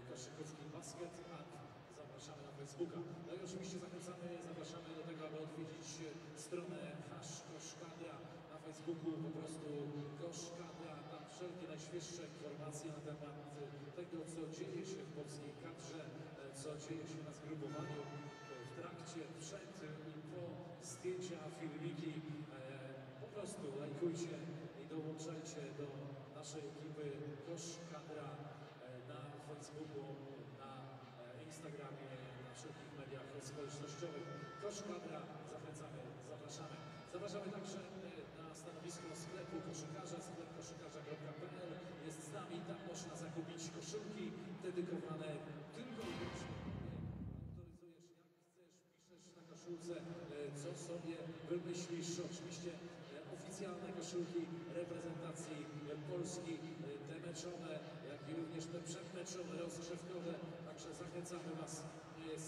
koszykówki Basket Up. Zapraszamy na Facebooka. No i oczywiście zapraszamy do tego, aby odwiedzić stronę #Koszkadra na Facebooku, po prostu Koszkadra, tam wszelkie najświeższe informacje na temat tego, co dzieje się w polskiej kadrze, co dzieje się na zgrupowaniu, w trakcie, przed i po, zdjęcia, filmiki. Po prostu lajkujcie i dołączajcie do naszej ekipy Koszkadra na Facebooku, na Instagramie, na wszelkich mediach społecznościowych. Koszkadra, zachęcamy, zapraszamy. Zapraszamy także na stanowisko sklepu koszykarza, sklep koszykarza.pl. Jest z nami, tam można zakupić koszulki dedykowane tylko i wyłącznie. Autoryzujesz jak chcesz, piszesz na koszulce, co sobie wymyślisz. Oczywiście oficjalne koszulki reprezentacji Polski, te meczowe, jak i również te przedmeczowe, rozgrzewkowe. Także zachęcamy Was.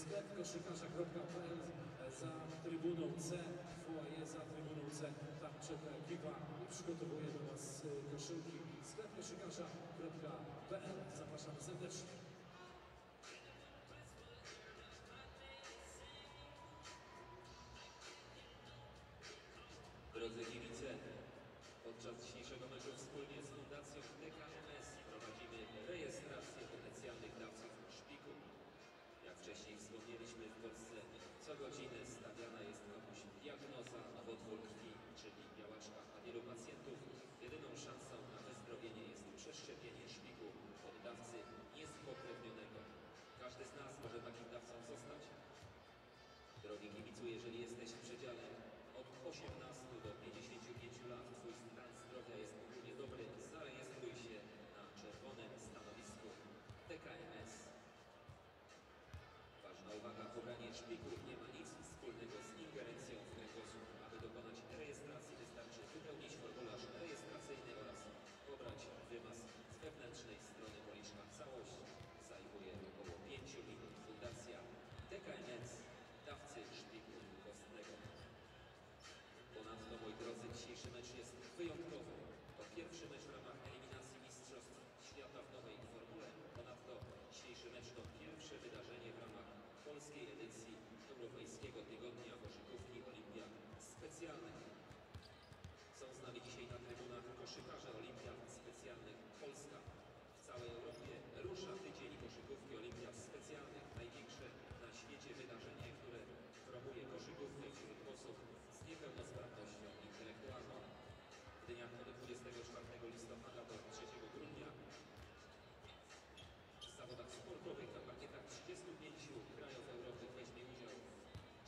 Sklep koszykarza.pl, za trybuną C, foyer za trybuną C, tam czeka ekipa i przygotowuje do Was koszulki. Sklep koszykarza.pl, zapraszamy serdecznie. Drodzy kibice, podczas dzisiejszego meczu wspólnie z Fundacją DKMS prowadzimy rejestrację potencjalnych dawców szpiku. Jak wcześniej wspomnieliśmy, w Polsce co godzinę stawiana jest komuś diagnoza. Kibicu, jeżeli jesteś w przedziale od 18 do 55 lat, twój stan zdrowia jest ogólnie dobry, zarejestruj się na czerwonym stanowisku TKMS. Ważna uwaga, pobranie szpiku nie ma nic wspólnego z ingerencją w kręgosłup. Aby dokonać rejestracji, wystarczy wypełnić formularz rejestracyjny oraz pobrać wymaz z wewnętrznej strony policzka. Całość zajmuje około 5 minut. Fundacja TKMS, dawcy szpiku kostnego. Ponadto, moi drodzy, dzisiejszy mecz jest wyjątkowy. To pierwszy mecz w ramach eliminacji Mistrzostw Świata w nowej formule. Ponadto dzisiejszy mecz to pierwsze wydarzenie w ramach polskiej edycji Europejskiego Tygodnia Koszykówki Olimpiad Specjalnych. Są z nami dzisiaj na trybunach koszykarze Olimpiad Specjalnych Polska. W całej Europie rusza tydzień koszykówki Olimpiad Specjalnych. Największe na świecie wydarzenie, które promuje koszykówkę wśród osób z niepełnosprawnością intelektualną. W dniach od 24 listopada do 3 grudnia w zawodach sportowych na parkietach 35 krajów Europy weźmie udział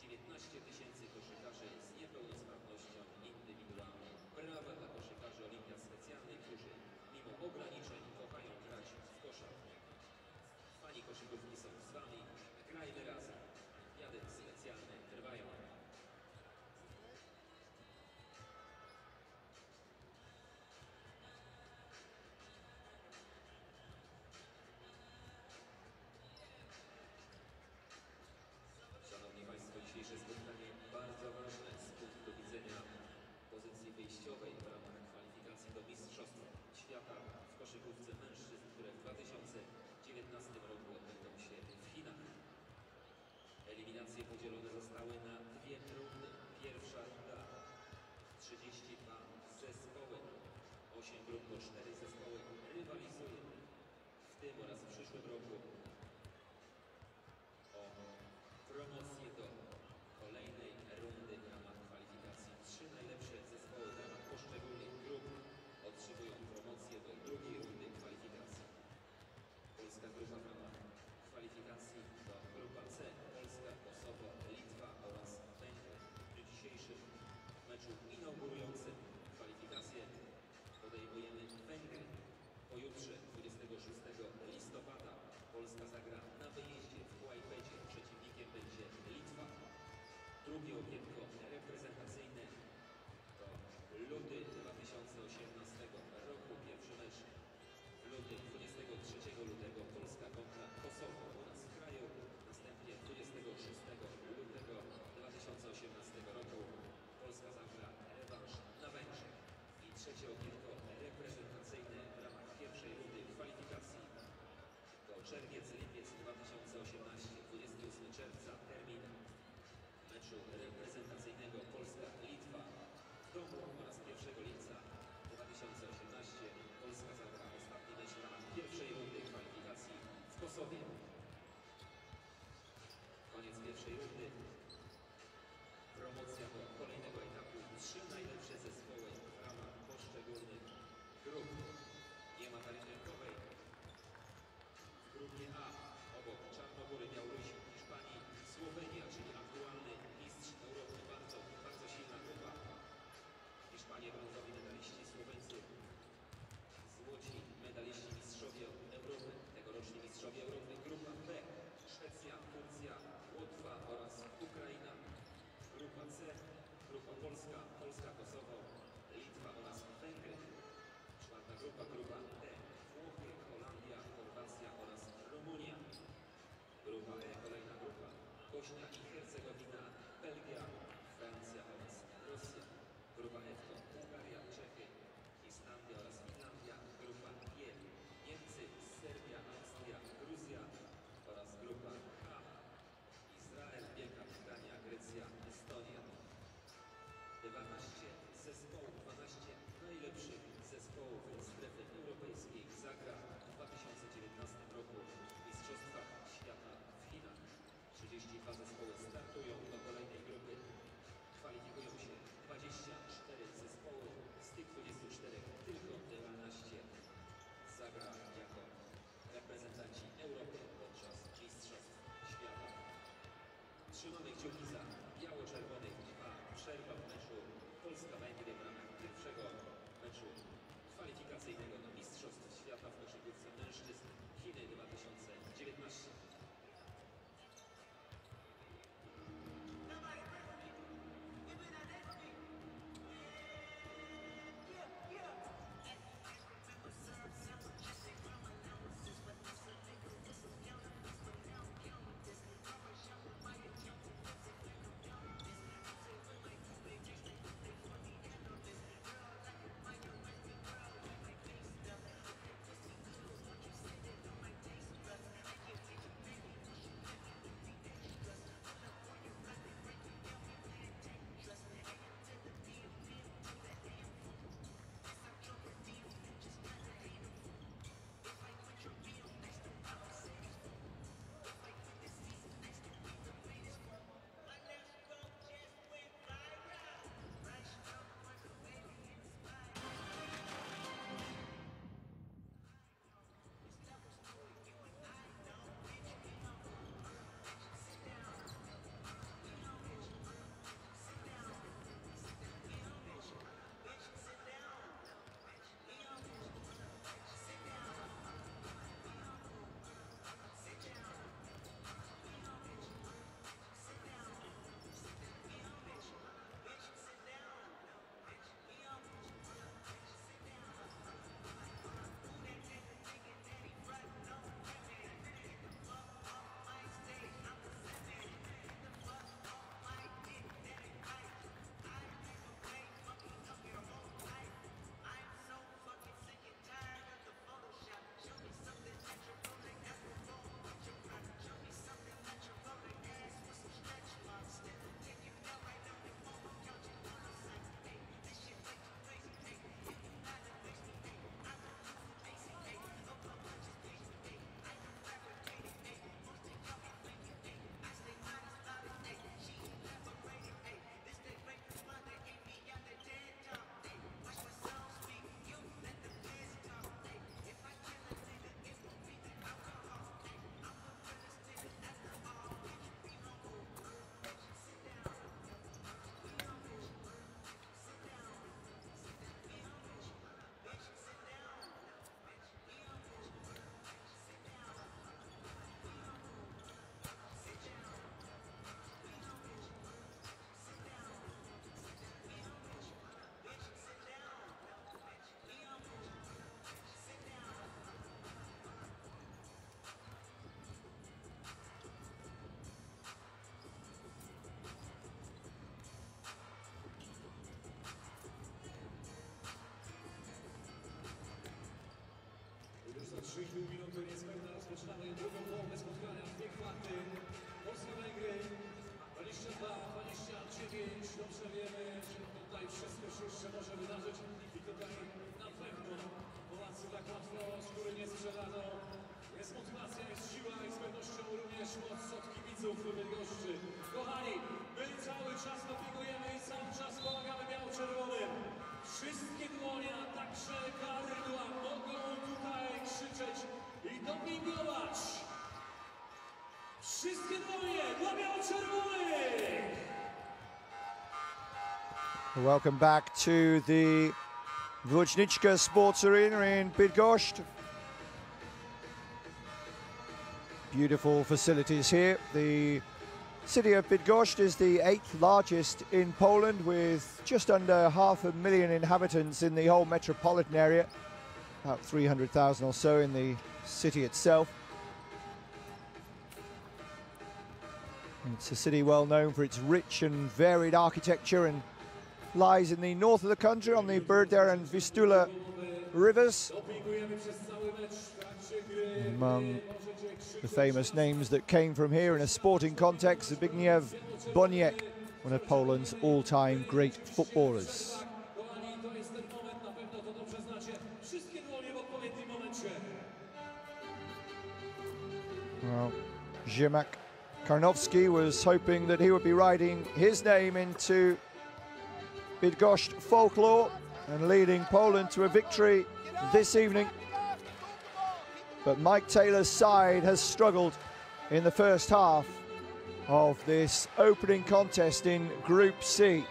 19 000 koszykarzy z niepełnosprawnością indywidualną. Brawa dla koszykarzy Olimpiad Specjalnych, którzy mimo ograniczeń kochają grać w kosza. Fani koszykówki są z wami, grajmy razem. Olimpiady specjalne trwają. Szanowni Państwo, dzisiejsze spotkanie bardzo ważne z punktu widzenia pozycji wyjściowej w ramach kwalifikacji do Mistrzostw Świata w koszykówce mężczyzn, które w 2019 roku odbędą się w Chinach. Eliminacje podzielone zostały na dwie rundy. Pierwsza runda 32 zespoły. 8 grup po 4 zespoły rywalizuje w tym oraz w przyszłym roku o promocję do kolejnej rundy w ramach kwalifikacji. 3 najlepsze zespoły w ramach poszczególnych grup otrzymują promocję do drugiej rundy kwalifikacji. Polska grupa w ramach kwalifikacji to grupa C. Polska, Kosowo, Litwa oraz Węgry. W dzisiejszym meczu inaugurującym kwalifikacje podejmujemy Węgry. Pojutrze, 26 listopada, Polska zagra na wyjeździe w Kłajpedzie. Przeciwnikiem będzie Litwa. Drugie okienko reprezentacyjne to luty 2018 roku. Pierwszy mecz w lutym, 23 lutego Polska kontra Kosowo u nas w kraju. Następnie 26 lutego 2018 roku Polska zagra rewanż na Węgrzech. I trzecie okienko reprezentacyjne w ramach pierwszej rundy kwalifikacji to czerwiec, lipiec 2018, 28 czerwca termin meczu reprezentacyjnego Polska-Litwa w domu oraz 1 lipca 2018 Polska zagra ostatni mecz w ramach pierwszej rundy kwalifikacji w Kosowie. Koniec pierwszej rundy. Promocja do kolejnego etapu. 3 najlepsze zespoły w ramach poszczególnych grup. Nie ma taryfy rynkowej. W grupie A obok Czarnogóry, Białorusi, Hiszpanii, Słowenia, czyli aktualny mistrz Europy. Bardzo silna grupa. Hiszpanie brązowi medaliści, Słoweńcy złoci medaliści mistrzowie Europy, tegoroczni mistrzowie Europy. Grupa B, Szwecja, Turcja, Łotwa oraz Ukraina. Grupa C, grupa Polska, Kosowo, Litwa oraz Węgry. Czwarta grupa, grupa D, Włochy, Holandia, Chorwacja oraz Rumunia. Grupa E, kolejna grupa, Bośnia i Hercegowina, Belgia, Francja oraz Rosja. Grupa F to Bułgaria, Czechy, Islandia oraz Finlandia. Grupa G, Niemcy, Serbia, Austria, Gruzja oraz grupa H, Izrael, Wielka Brytania, Grecja, Estonia. 12 zespołów, 12 najlepszych zespołów strefy europejskiej zagra w 2019 roku w Mistrzostwach Świata w Chinach. 32 zespoły z Polska będzie w ramach pierwszego meczu kwalifikacyjnego do Mistrzostw Świata w koszykówce mężczyzn Chiny 2019. Za 3,5 minuty niespełna rozpoczynamy drugą połowę spotkania. Dwie kwarty. Polska-Węgry 22-29. Dobrze wiemy, że tutaj wszystko się jeszcze może wydarzyć i tutaj na pewno Polacy tak łatwo skóry nie sprzedadzą. Jest motywacja, jest siła i z pewnością również moc od kibiców Bydgoszczy. Kochani, my cały czas dopingujemy i cały czas pomagamy biało-czerwonym. Wszystkie dłonie, a także gardła mogą tutaj krzyczeć i dopingować. Wszystkie dłonie dla biało-czerwonych! Welcome back to the Wojciechowska Sports Arena in Bydgoszcz. Beautiful facilities here. The city of Bydgoszcz is the 8th largest in Poland, with just under 500,000 inhabitants in the whole metropolitan area, about 300,000 or so in the city itself. It's a city well known for its rich and varied architecture and lies in the north of the country on the Berder and Vistula rivers. Among the famous names that came from here in a sporting context, Zbigniew Boniek, one of Poland's all-time great footballers. Well, Ziemak Karnowski was hoping that he would be writing his name into Bydgoszcz folklore and leading Poland to a victory this evening. But Mike Taylor's side has struggled in the first half of this opening contest in Group C.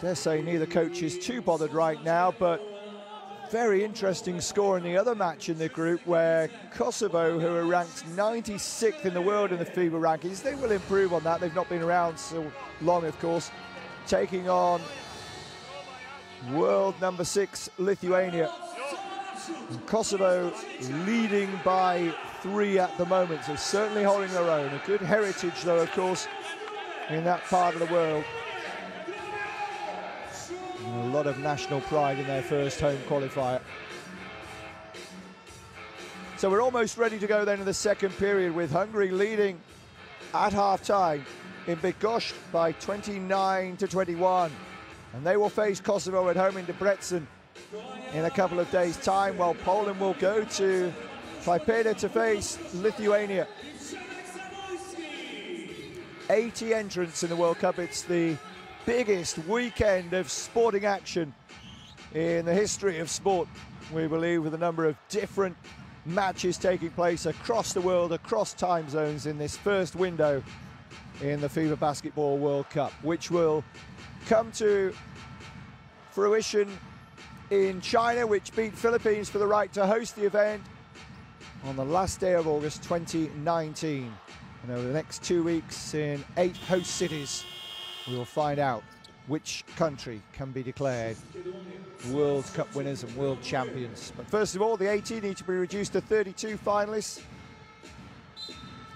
dare say neither coach is too bothered right now, but very interesting score in the other match in the group where Kosovo, who are ranked 96th in the world in the FIBA rankings, they will improve on that. They've not been around so long, of course, taking on world number 6 Lithuania. And Kosovo leading by 3 at the moment, so certainly holding their own. A good heritage, though, of course, in that part of the world. And a lot of national pride in their first home qualifier. So we're almost ready to go then in the second period, with Hungary leading at half-time in Bydgoszcz by 29-21. And they will face Kosovo at home in Debrecen in a couple of days' time, while Poland will go to FIBA to face Lithuania. 80 entrants in the World Cup. It's the biggest weekend of sporting action in the history of sport, we believe, with a number of different matches taking place across the world, across time zones in this first window in the FIBA Basketball World Cup, which will come to fruition in China, which beat Philippines for the right to host the event on the last day of August 2019. And over the next 2 weeks in 8 host cities, we will find out which country can be declared World Cup winners and world champions. But first of all, the 80 need to be reduced to 32 finalists.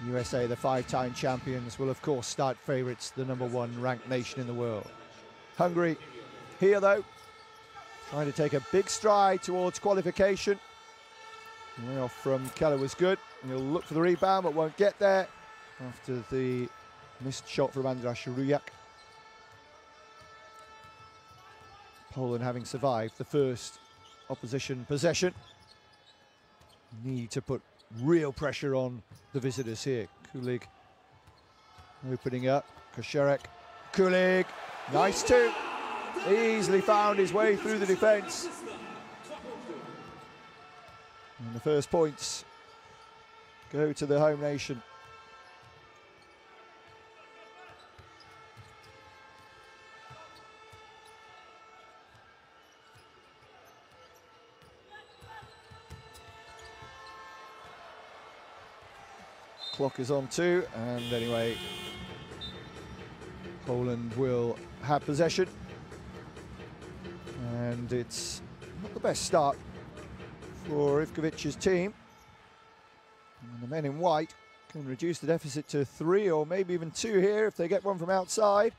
USA, the 5-time champions, will of course start favourites, the #1 ranked nation in the world. Hungary here, though, trying to take a big stride towards qualification. The layoff from Keller was good. He'll look for the rebound, but won't get there after the missed shot from Andras Rujak. Poland, having survived the first opposition possession, need to put real pressure on the visitors here. Kulig opening up. Kosherek. Kulig. Nice two. Easily found his way through the defence. And the first points go to the home nation. Clock is on too, and anyway, Poland will have possession. And it's not the best start for Ivkovic's team. And the men in white can reduce the deficit to 3 or maybe even 2 here if they get one from outside.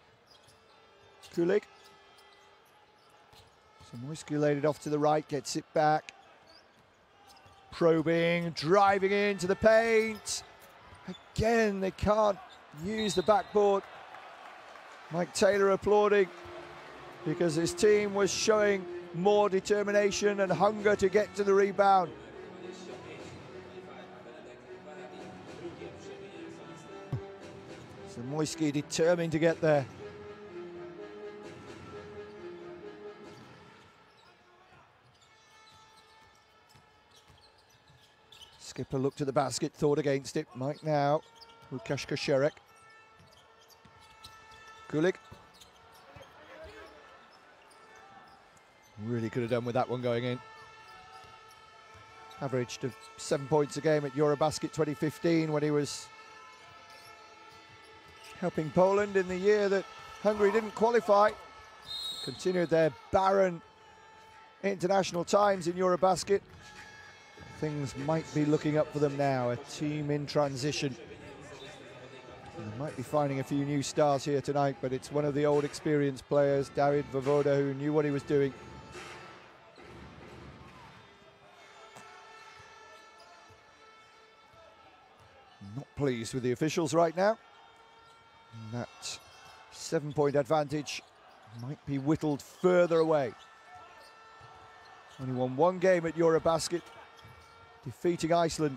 Kulig. Zamoyski laid it off to the right, gets it back. Probing, driving into the paint. Again, they can't use the backboard. Mike Taylor applauding because his team was showing more determination and hunger to get to the rebound. Zamoyski determined to get there. Skipper looked at the basket, thought against it. Mike now. Łukasz Kosherek. Kulig. Really could have done with that one going in. Averaged 7 points a game at Eurobasket 2015 when he was helping Poland in the year that Hungary didn't qualify. Continued their barren international times in Eurobasket. Things might be looking up for them now, a team in transition. And they might be finding a few new stars here tonight, but it's one of the old experienced players, David Vovoda, who knew what he was doing. Not pleased with the officials right now. And that 7-point advantage might be whittled further away. Only won 1 game at Eurobasket, defeating Iceland.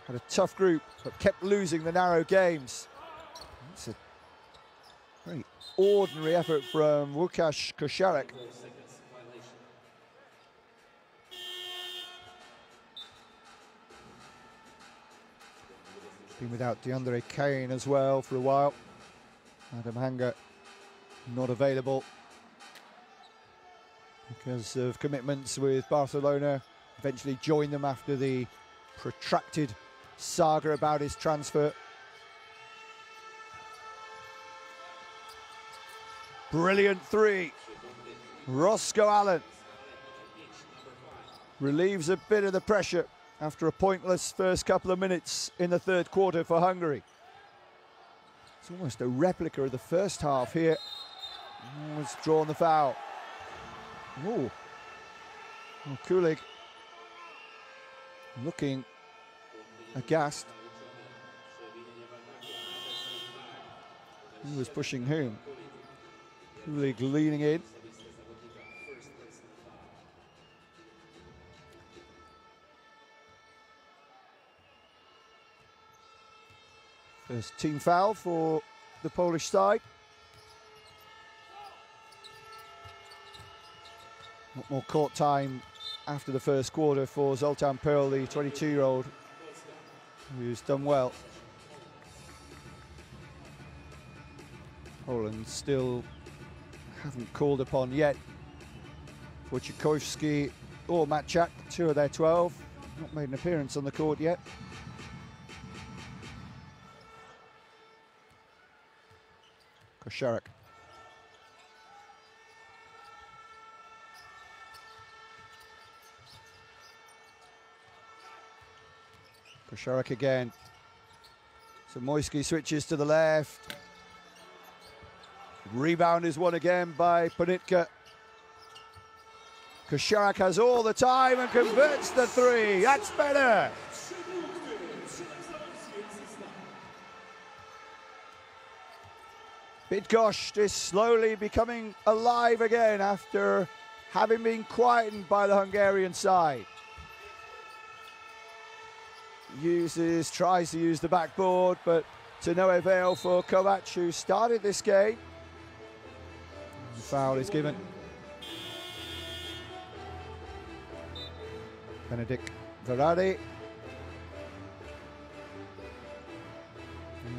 Had a tough group, but kept losing the narrow games. It's a very ordinary effort from Łukasz Kosherek. Been without DeAndre Kane as well for a while. Adam Hanger not available. because of commitments with Barcelona. Eventually joined them after the protracted saga about his transfer. Brilliant three. Roscoe Allen relieves a bit of the pressure after a pointless first couple of minutes in the third quarter for Hungary. It's almost a replica of the first half here. Has drawn the foul. Ooh. Well, Kulig looking aghast. Who was pushing whom? Kulig leaning in. First team foul for the Polish side. Not more court time after the first quarter for Zoltan Pearl, the 22-year-old, who's done well. Poland still haven't called upon yet. Wojciechowski or Matchak, 2 of their 12, not made an appearance on the court yet. Kosharek. Kosharek again. So Moisky switches to the left. Rebound is won again by Panitka. Kosharek has all the time and converts the three. That's better. Bydgoszcz is slowly becoming alive again after having been quietened by the Hungarian side. Tries to use the backboard, but to no avail for Kovac, who started this game. The foul is given. Benedikt Varady.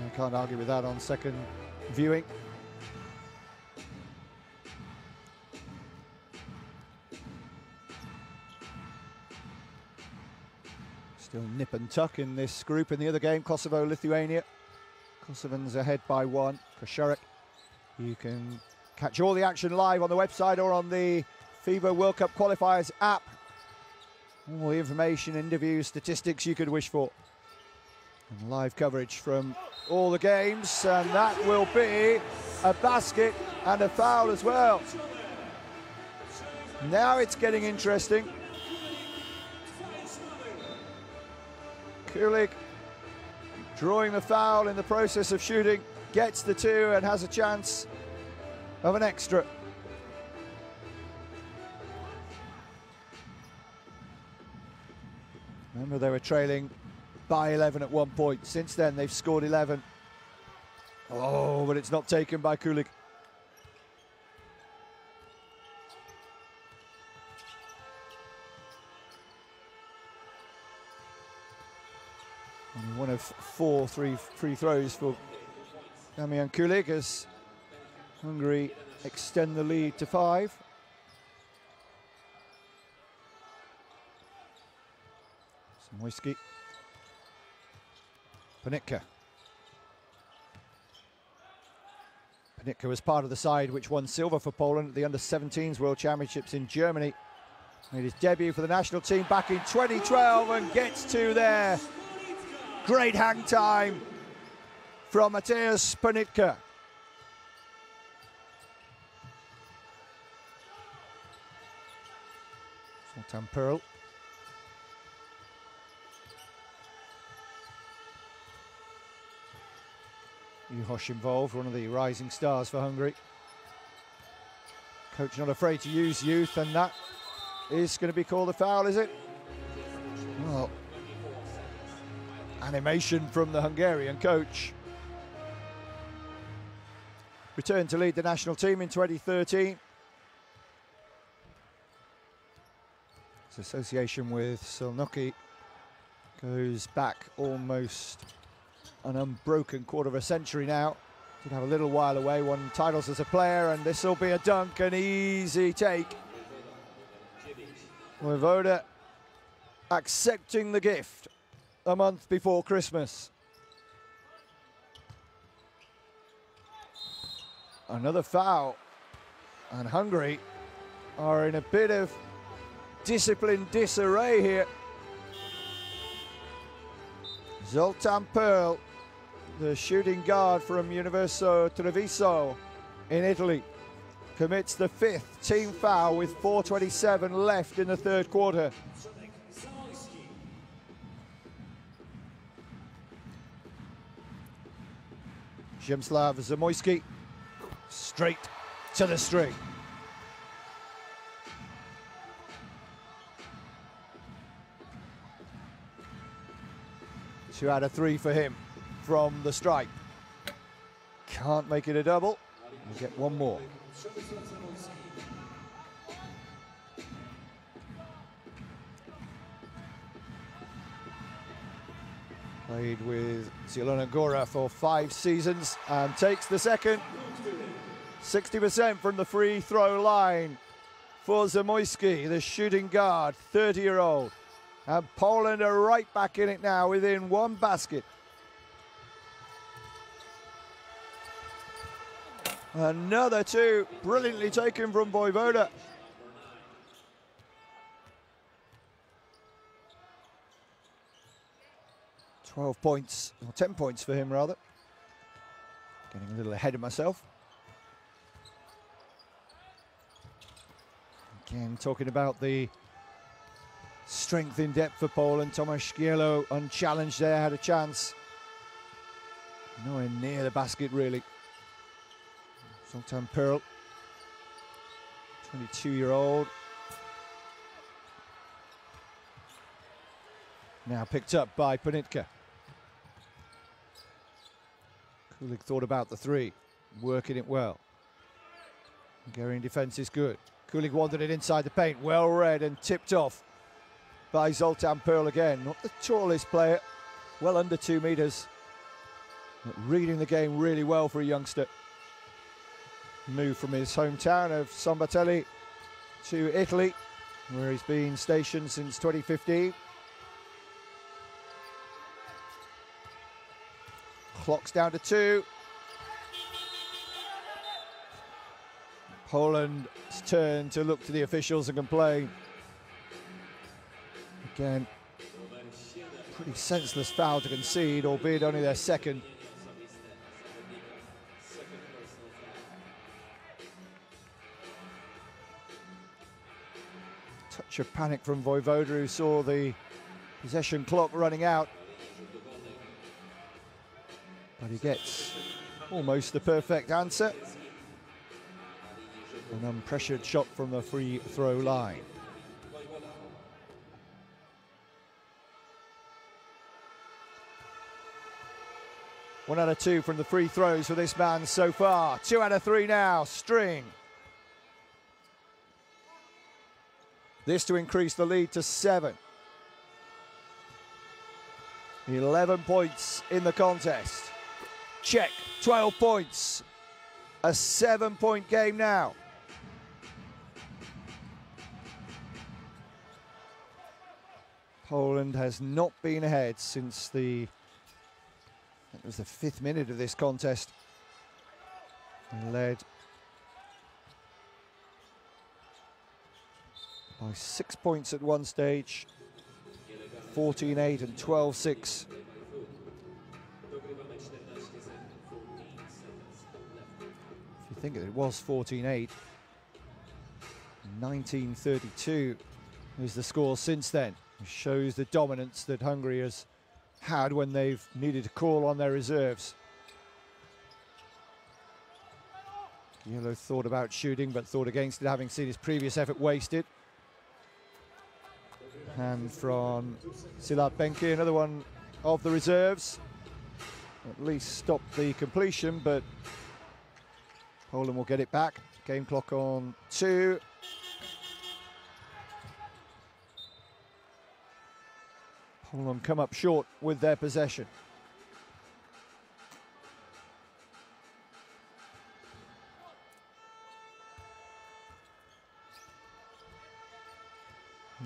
I can't argue with that on second viewing. Still nip and tuck in this group. In the other game, Kosovo-Lithuania. Kosovans ahead by 1. Kosharek. You can catch all the action live on the website or on the FIBA World Cup Qualifiers app. All the information, interviews, statistics you could wish for. And live coverage from all the games, and that will be a basket and a foul as well. Now it's getting interesting. Kulig drawing the foul in the process of shooting, gets the 2 and has a chance of an extra. Remember, they were trailing by 11 at one point. Since then, they've scored 11. Oh, but it's not taken by Kulig. Only one of 4 free throws for Damian Kulig as Hungary extend the lead to 5. Moisky. Panitka. Panitka was part of the side which won silver for Poland at the Under-17s World Championships in Germany. Made his debut for the national team back in 2012 and gets 2 there. Great hang time from Mateusz Panitka. Zoltan Pearl. Juhosz involved, one of the rising stars for Hungary. Coach not afraid to use youth, and that is going to be called a foul, is it? Well, animation from the Hungarian coach. Returned to lead the national team in 2013. His association with Solnoki goes back almost an unbroken quarter of a century now. Did have a little while away, won titles as a player, and this will be a dunk, an easy take Voivoda accepting the gift a month before Christmas. Another foul, and Hungary are in a bit of discipline disarray here. Zoltan Pearl, the shooting guard from Universo Treviso in Italy, commits the 5th team foul with 4:27 left in the third quarter. Przemysław Zamoyski straight to the string. Two out of three for him from the stripe. Can't make it a double. We'll get one more. Played with Zielona Góra for 5 seasons and takes the second. 60% from the free throw line for Zamoyski, the shooting guard, 30-year-old. And Poland are right back in it now within one basket. Another two, brilliantly taken from Voivoda. "12 points, or 10 points for him rather. Getting a little ahead of myself. Again, talking about the strength in depth for Poland. Tomasz Szkielo unchallenged there, had a chance. Nowhere near the basket really. Zoltan Pearl, 22-year-old. Now picked up by Panitka. Kulik thought about the three, working it well. Hungarian defense is good. Kulik wanted it inside the paint, well read and tipped off by Zoltan Pearl again. Not the tallest player, well under 2 meters, but reading the game really well for a youngster. Moved from his hometown of Sambateli to Italy, where he's been stationed since 2015. Clock's down to 2. Poland's turn to look to the officials and complain. Again, pretty senseless foul to concede, albeit only their second. Touch of panic from Voivoda, who saw the possession clock running out. But he gets almost the perfect answer. An unpressured shot from the free throw line. One out of 2 from the free throws for this man so far. 2 out of 3 now, string. This to increase the lead to 7. 11 points in the contest. Czech, 12 points. A 7-point game now. Poland has not been ahead since it was the 5th minute of this contest. They led by 6 points at one stage, 14-8 and 12-6. If you think it was 14-8, 1932 is the score since then. It shows the dominance that Hungary has had when they've needed to call on their reserves. Yellow thought about shooting, but thought against it, having seen his previous effort wasted. Hand from Silat Benki, another one of the reserves. At least stopped the completion, but Poland will get it back. Game clock on 2. Poland come up short with their possession.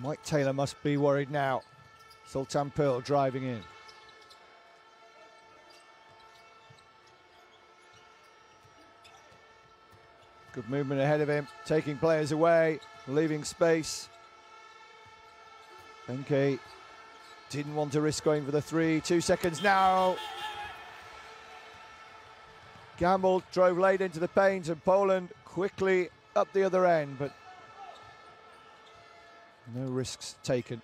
Mike Taylor must be worried now. Sultan Pearl driving in. Good movement ahead of him, taking players away, leaving space. Benke didn't want to risk going for the three. 2 seconds now. Gamble drove late into the paint and Poland quickly up the other end, but no risks taken.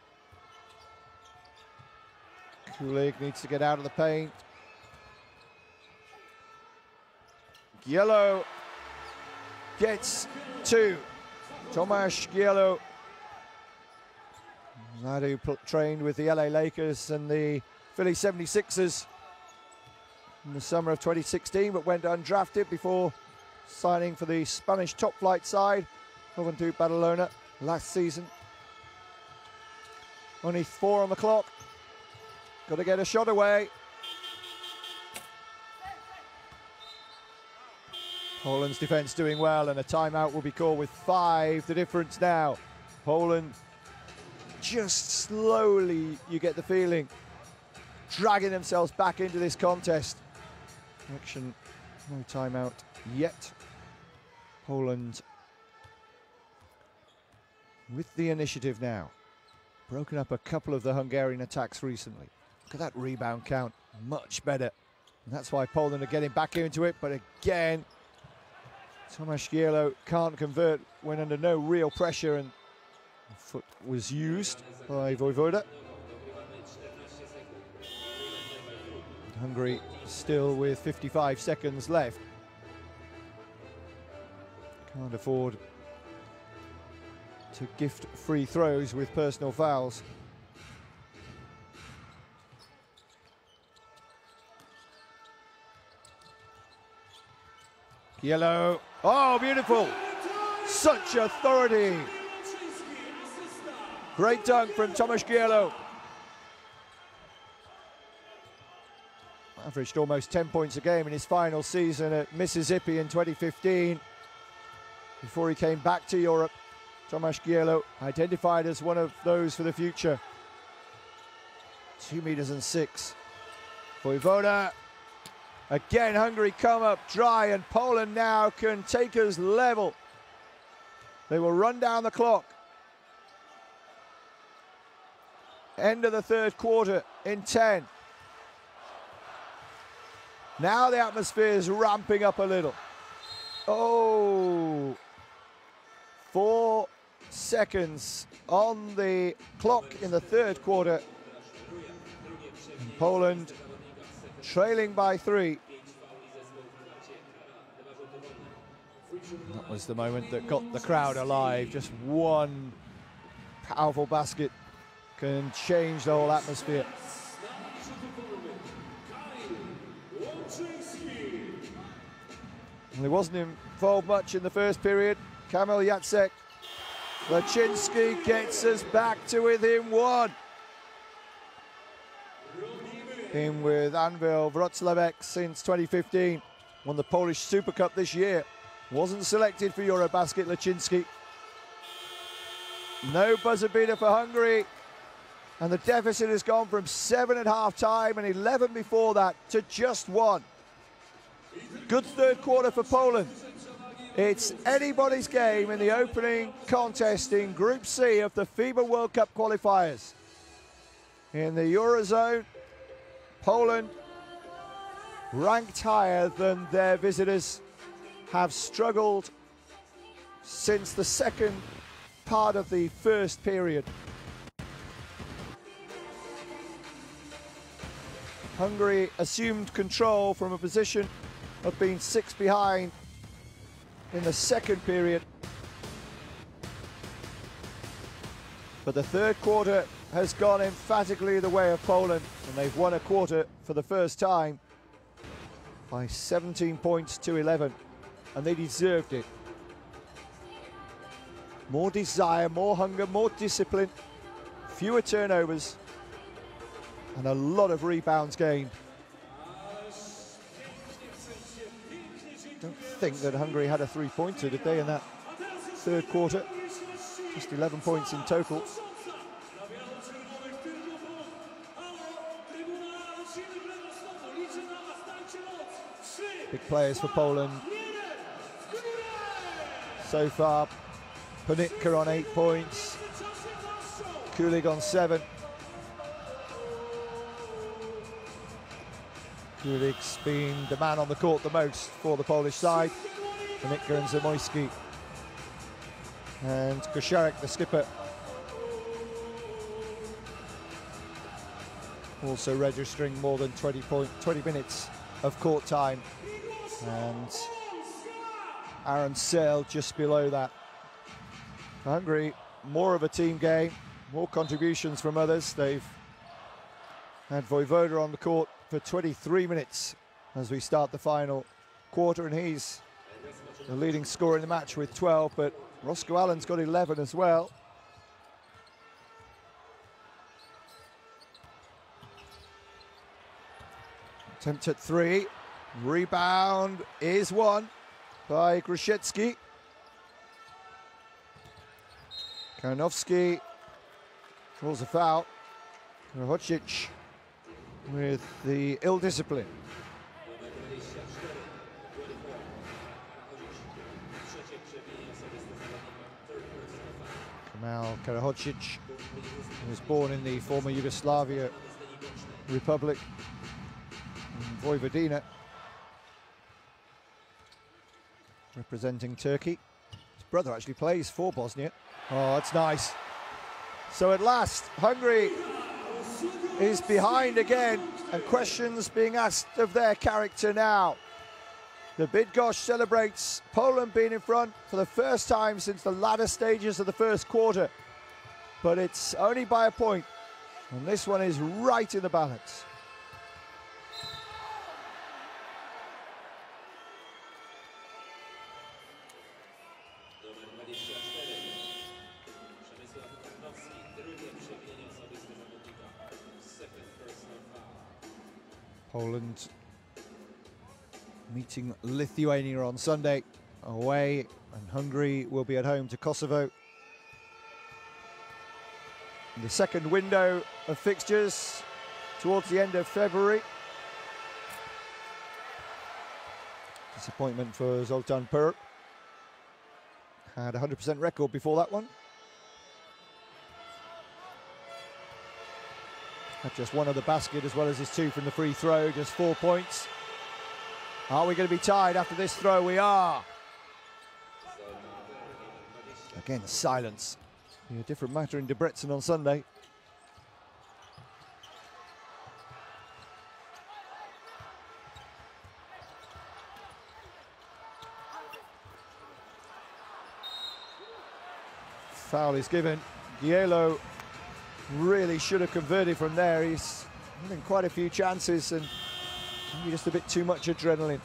Kulig needs to get out of the paint. Gielo gets 2. Tomasz Gielo, lad who trained with the LA Lakers and the Philly 76ers in the summer of 2016, but went undrafted before signing for the Spanish top flight side, Juventud Badalona, last season. Only 4 on the clock. Got to get a shot away. Poland's defense doing well, and a timeout will be called with 5 the difference now. Poland just slowly, you get the feeling, dragging themselves back into this contest. Action, no timeout yet. Poland with the initiative now. Broken up a couple of the Hungarian attacks recently. Look at that rebound count, much better. And that's why Poland are getting back into it, but again, Tomasz Gielo can't convert when under no real pressure, and the foot was used by Vojvoda. Hungary still with 55 seconds left. Can't afford to gift free throws with personal fouls. Gielo, oh, beautiful. Such authority. Great dunk from Tomasz Gielo. Averaged almost 10 points a game in his final season at Mississippi in 2015. Before he came back to Europe, Tomasz Gielo identified as one of those for the future. 2 meters and 6. Vojvoda. Again, Hungary come up dry, and Poland now can take us level. They will run down the clock. End of the third quarter in 10. Now the atmosphere is ramping up a little. Oh, 4 seconds on the clock in the third quarter. And Poland trailing by 3. That was the moment that got the crowd alive. Just one powerful basket can change the whole atmosphere. And he wasn't involved much in the first period. Kamil Jacek. Laczynski gets us back to within 1. In with Anwil Wrocławek since 2015. Won the Polish Super Cup this year. Wasn't selected for Eurobasket, Laczynski. No buzzer beater for Hungary. And the deficit has gone from 7 at half-time and 11 before that to just 1. Good third quarter for Poland. It's anybody's game in the opening contest in Group C of the FIBA World Cup qualifiers. In the Eurozone, Poland, ranked higher than their visitors, have struggled since the second part of the first period. Hungary assumed control from a position of being 6 behind in the second period. But the third quarter has gone emphatically the way of Poland, and they've won a quarter for the first time by 17 points to 11, and they deserved it. More desire, more hunger, more discipline, fewer turnovers, and a lot of rebounds gained. Don't think that Hungary had a three-pointer, did they, in that third quarter? Just 11 points in total. big players for Poland. So far, Panitka on 8 points, Kulig on 7. Kulig's been the man on the court the most for the Polish side. Panitka and Zamoyski. And Kosharek, the skipper, also registering more than 20 minutes of court time. And Aaron Searle just below that. For Hungary, more of a team game, more contributions from others. They've had Vojvoda on the court for 23 minutes as we start the final quarter, and he's the leading scorer in the match with 12, but Roscoe Allen's got 11 as well. Attempt at 3, rebound is won by Grushetski. Kalinowski draws a foul. Karahodžić with the ill discipline. Kamal Karahodžić was born in the former Yugoslavia Republic in Vojvodina, representing Turkey. His brother actually plays for Bosnia. Oh, that's nice. So at last, Hungary is behind again, and questions being asked of their character now. The Bydgoszcz celebrates Poland being in front for the first time since the latter stages of the first quarter, but it's only by a point, and this one is right in the balance. Poland meeting Lithuania on Sunday away, and Hungary will be at home to Kosovo. The second window of fixtures towards the end of February. Disappointment for Zoltan Perl. Had a 100% record before that one. Had just one of the basket as well as his 2 from the free throw, just 4 points. Are we going to be tied after this throw? We are. Again, silence. Be a different matter in Debrecen on Sunday. Foul is given. Gielo really should have converted from there. He's having quite a few chances and maybe just a bit too much adrenaline.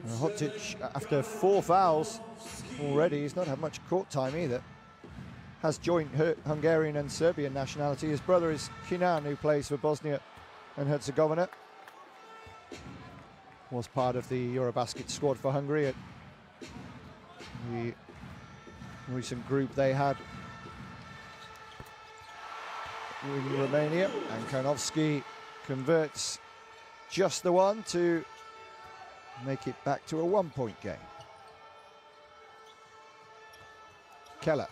Karahodžić, after 4 fouls already, he's not had much court time either. Has joint Hungarian and Serbian nationality. His brother is Kinan, who plays for Bosnia and Herzegovina. Was part of the Eurobasket squad for Hungary at the recent group they had in Romania. And Kalinowski converts just the one to make it back to a 1-point game. Keller.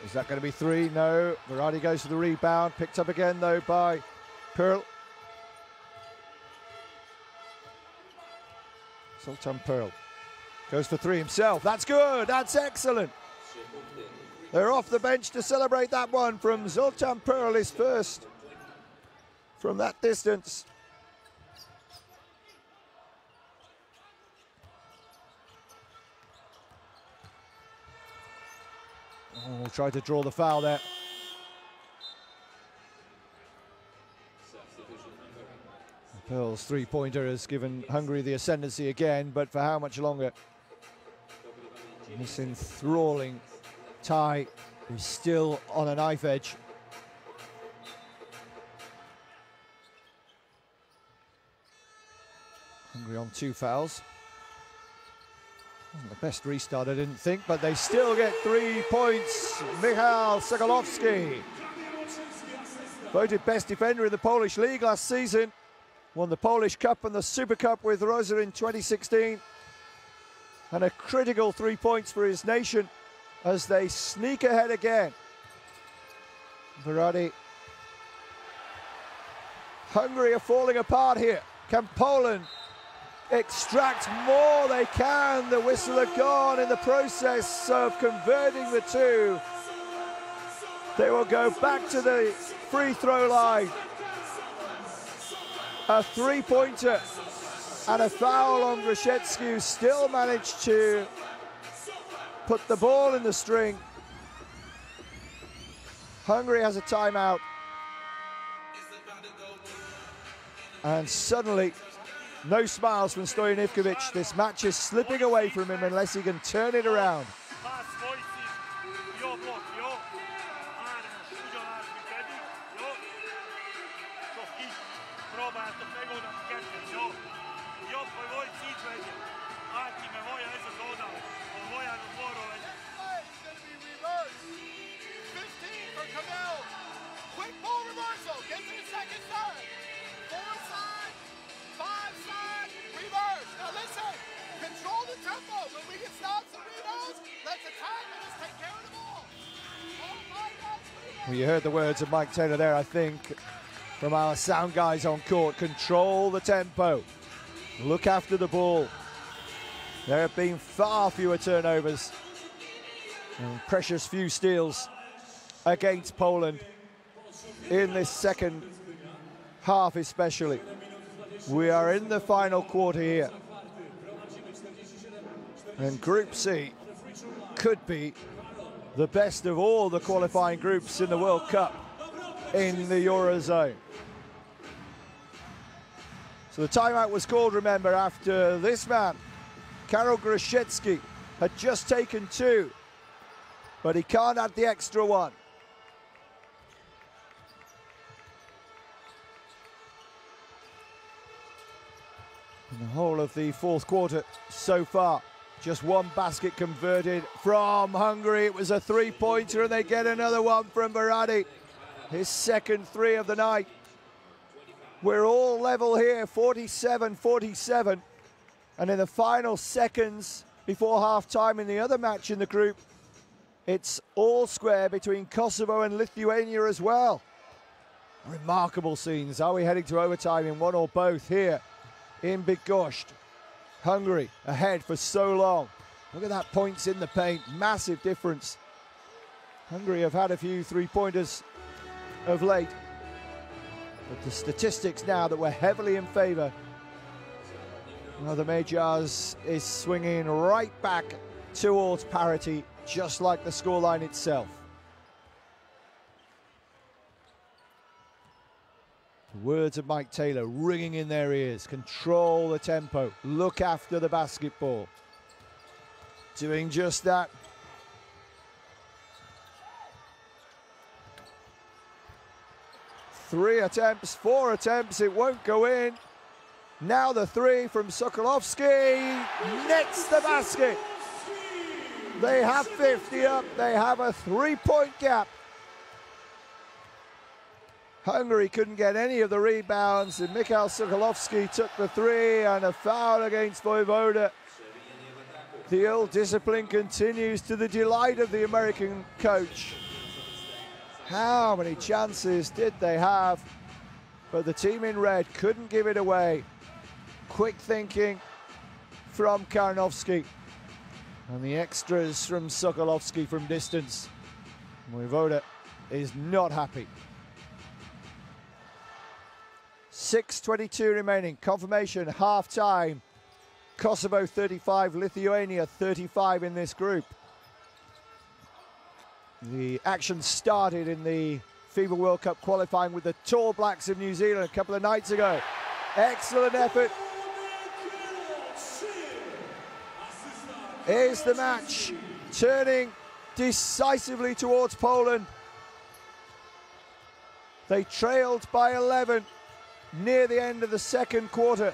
Is that going to be 3? No. Verratti goes for the rebound. Picked up again, though, by Perl. Zoltan Perl goes for 3 himself. That's good. That's excellent. They're off the bench to celebrate that one from Zoltan Perl, his first from that distance. Oh, tried to draw the foul there. Pearl's 3-pointer has given Hungary the ascendancy again, but for how much longer? This enthralling tie is still on a knife edge. Hungary on 2 fouls. Wasn't the best restart, I didn't think, but they still get 3 points. Michał Sokolowski, voted best defender in the Polish league last season. Won the Polish Cup and the Super Cup with Rosa in 2016. And a critical 3 points for his nation as they sneak ahead again. Verratti. Hungary are falling apart here. Can Poland extract more? They can. The whistle had gone in the process of converting the 2. They will go back to the free throw line. A 3-pointer and a foul on Grosicki, who still managed to put the ball in the string. Hungary has a timeout. And suddenly, no smiles from Stojan Ivkovic. This match is slipping away from him unless he can turn it around. Well, you heard the words of Mike Taylor there, I think, from our sound guys on court. Control the tempo. Look after the ball. There have been far fewer turnovers and precious few steals against Poland in this second half especially. We are in the final quarter here. And Group C could be the best of all the qualifying groups in the World Cup in the Eurozone. So the timeout was called, remember, after this man, Karol Grosicki, had just taken 2, but he can't add the extra 1. In the whole of the fourth quarter so far, just 1 basket converted from Hungary. It was a 3-pointer, and they get another one from Verratti. His second 3 of the night. We're all level here, 47-47. And in the final seconds before half-time in the other match in the group, it's all square between Kosovo and Lithuania as well. Remarkable scenes. Are we heading to overtime in one or both here in Bydgoszcz? Hungary ahead for so long. Look at that, points in the paint, massive difference. Hungary have had a few 3-pointers of late, but the statistics now that we're heavily in favour. Now the Magyars is swinging right back towards parity, just like the scoreline itself. The words of Mike Taylor ringing in their ears. Control the tempo. Look after the basketball. Doing just that. Three attempts, 4 attempts. It won't go in. Now the 3 from Sokolowski. Nets the basket. They have 50 up. They have a 3-point gap. Hungary couldn't get any of the rebounds, and Michał Sokolowski took the 3, and a foul against Vojvoda. The old discipline continues to the delight of the American coach. How many chances did they have? But the team in red couldn't give it away. Quick thinking from Karnowski. And the extras from Sokolowski from distance. Vojvoda is not happy. 6:22 remaining. Confirmation, half-time. Kosovo 35, Lithuania 35 in this group. The action started in the FIBA World Cup qualifying with the Tall Blacks of New Zealand a couple of nights ago. Excellent effort. Here's the match, turning decisively towards Poland. They trailed by 11 near the end of the second quarter.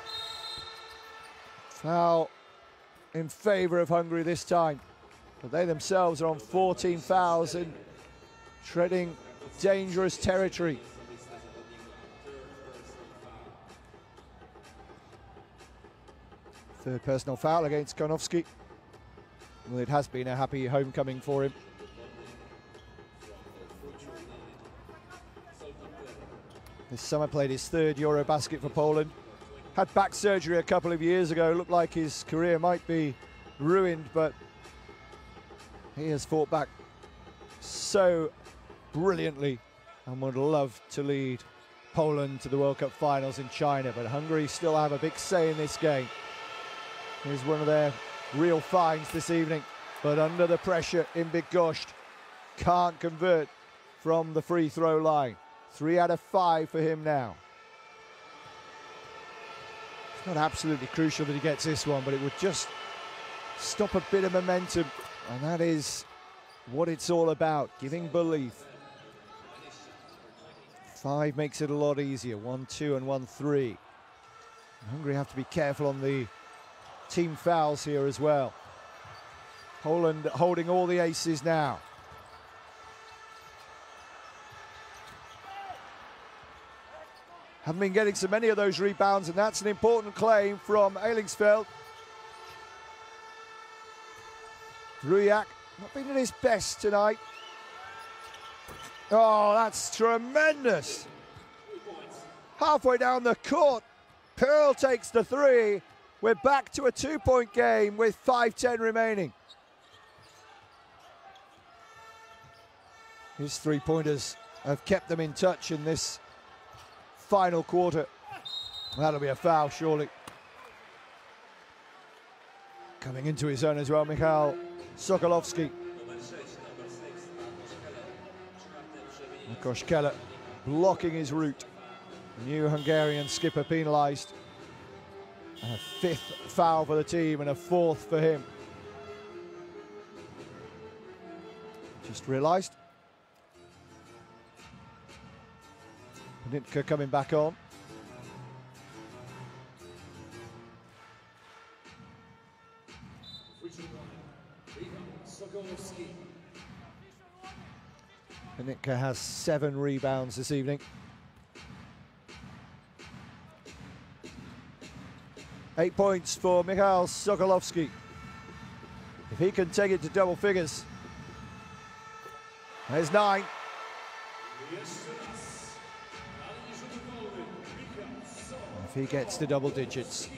Foul in favour of Hungary this time. But they themselves are on 14 fouls and treading dangerous territory. Third personal foul against Konowski. Well, it has been a happy homecoming for him. This summer played his third Eurobasket for Poland. Had back surgery a couple of years ago. Looked like his career might be ruined, but he has fought back so brilliantly and would love to lead Poland to the World Cup finals in China. But Hungary still have a big say in this game. Here's one of their real finds this evening, but under the pressure in Bydgoszcz, can't convert from the free throw line. 3 out of 5 for him now. It's not absolutely crucial that he gets this one, but it would just stop a bit of momentum, and that is what it's all about, giving belief. 5 makes it a lot easier, 1-2 and 1-3. Hungary have to be careful on the team fouls here as well. Poland holding all the aces now. Haven't been getting so many of those rebounds, and that's an important claim from Eilingsfeld. Rujak not been at his best tonight. Oh, that's tremendous. Halfway down the court, Pearl takes the 3. We're back to a 2-point game with 5:10 remaining. His 3-pointers have kept them in touch in this final quarter. That'll be a foul, surely. Coming into his own as well, Michał Sokolowski. Koszkele blocking his route. New Hungarian skipper penalised. A 5th foul for the team and a 4th for him. Just realised. Nitka coming back on. Nitka has 7 rebounds this evening. 8 points for Michał Sokolowski. If he can take it to double figures. There's 9. If he gets to double digits,